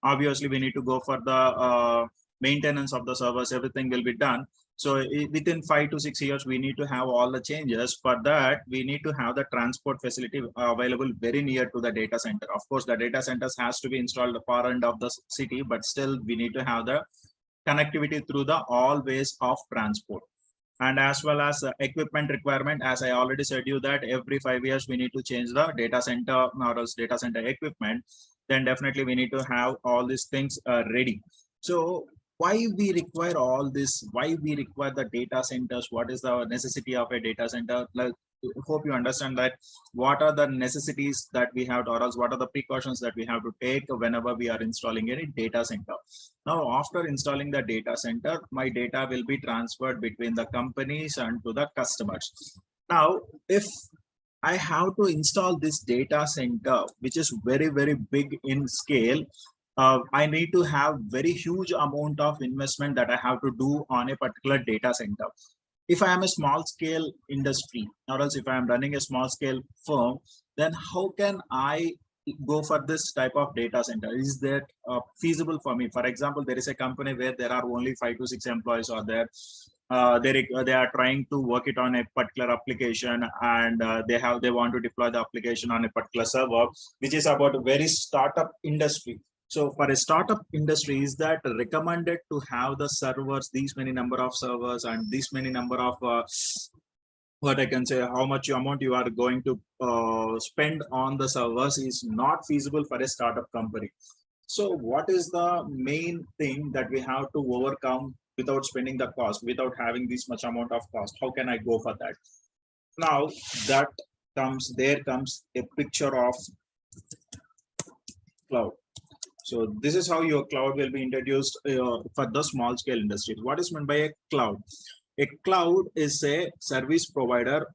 obviously we need to go for the maintenance of the servers. Everything will be done. So within 5 to 6 years, we need to have all the changes. For that, we need to have the transport facility available very near to the data center. Of course, the data centers has to be installed at the far end of the city, but still we need to have the connectivity through the all ways of transport. And as well as equipment requirement, as I already said you that every 5 years we need to change the data center or else data center equipment, then definitely we need to have all these things ready. So why we require all this, why we require the data centers, what is the necessity of a data center? Like, hope you understand that what are the necessities that we have to, or else what are the precautions that we have to take whenever we are installing any data center. Now, after installing the data center, my data will be transferred between the companies and to the customers. Now, if I have to install this data center, which is very, very big in scale, I need to have very huge amount of investment that I have to do on a particular data center. If I am a small scale industry, or else if I am running a small scale firm, then how can I go for this type of data center? Is that feasible for me? For example, there is a company where there are only 5 to 6 employees are there. They are trying to work it on a particular application, and they want to deploy the application on a particular server, which is about a very startup industry. So for a startup industry, is that recommended to have the servers, these many number of servers and this many number of what I can say, how much amount you are going to spend on the servers is not feasible for a startup company. So what is the main thing that we have to overcome without spending the cost, without having this much amount of cost? How can I go for that? Now there comes a picture of cloud. So this is how your cloud will be introduced for the small scale industries. What is meant by a cloud? A cloud is a service provider,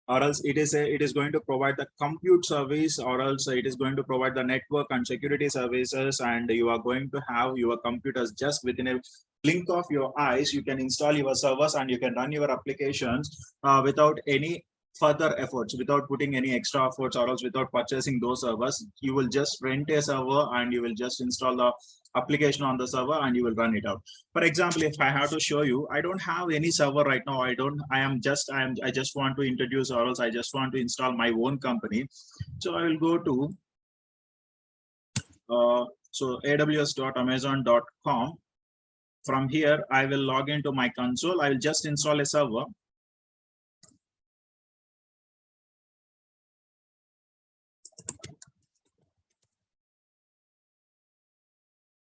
or else it is going to provide the compute service, or else it is going to provide the network and security services, and you are going to have your computers just within a blink of your eyes. You can install your servers and you can run your applications without any further efforts, without putting any extra efforts, or else without purchasing those servers. You will just rent a server and you will just install the application on the server and you will run it out. For example, if I have to show you, I don't have any server right now. I just want to introduce, or else I just want to install my own company. So I will go to aws.amazon.com. From here, I will log into my console. I will just install a server.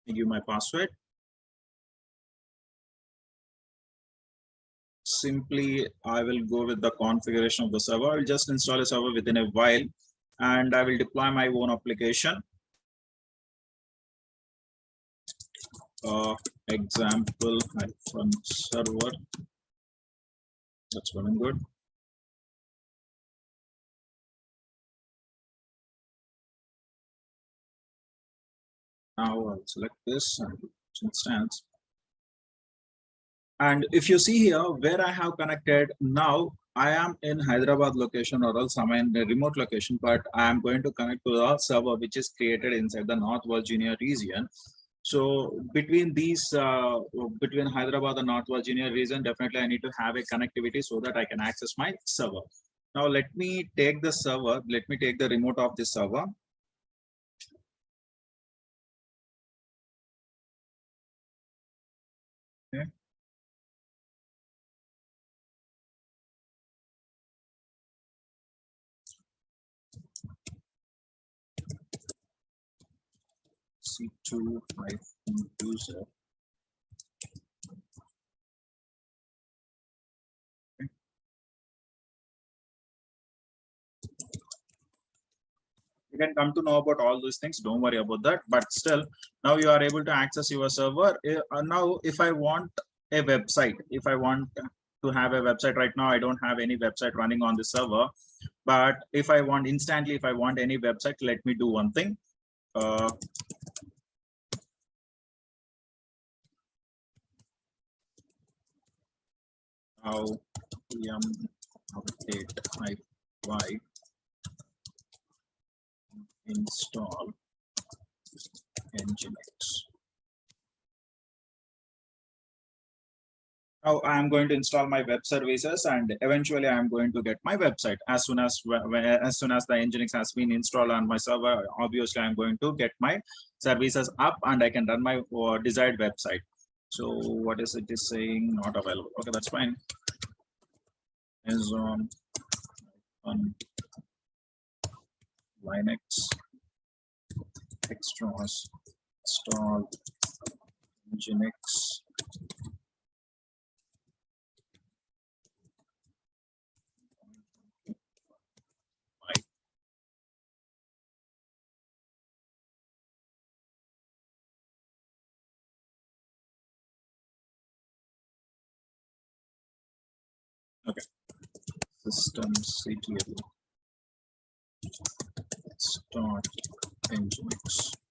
Give my password. Simply, I will go with the configuration of the server. I will just install a server within a while, and I will deploy my own application. Example -server. That's running good. Now I'll select this and instance. And if you see here where I have connected, now I am in Hyderabad location, or else I'm in a remote location, but I am going to connect to the server which is created inside the North Virginia region. So between these, between Hyderabad and North Virginia region, definitely I need to have a connectivity so that I can access my server. Now let me take the server, let me take the remote of this server. Okay. C2 user. Okay. You can come to know about all those things. Don't worry about that. But still, now you are able to access your server. Now, if I want a website, if I want to have a website right now, I don't have any website running on the server. But if I want instantly, if I want any website, let me do one thing. How update y install Nginx. Now I am going to install my web services, and eventually I am going to get my website as soon as the Nginx has been installed on my server. Obviously, I am going to get my services up, and I can run my desired website. So what is it is saying? Not available. Okay, that's fine. Amazon on Linux extras install Nginx. Okay, systemctl start Nginx.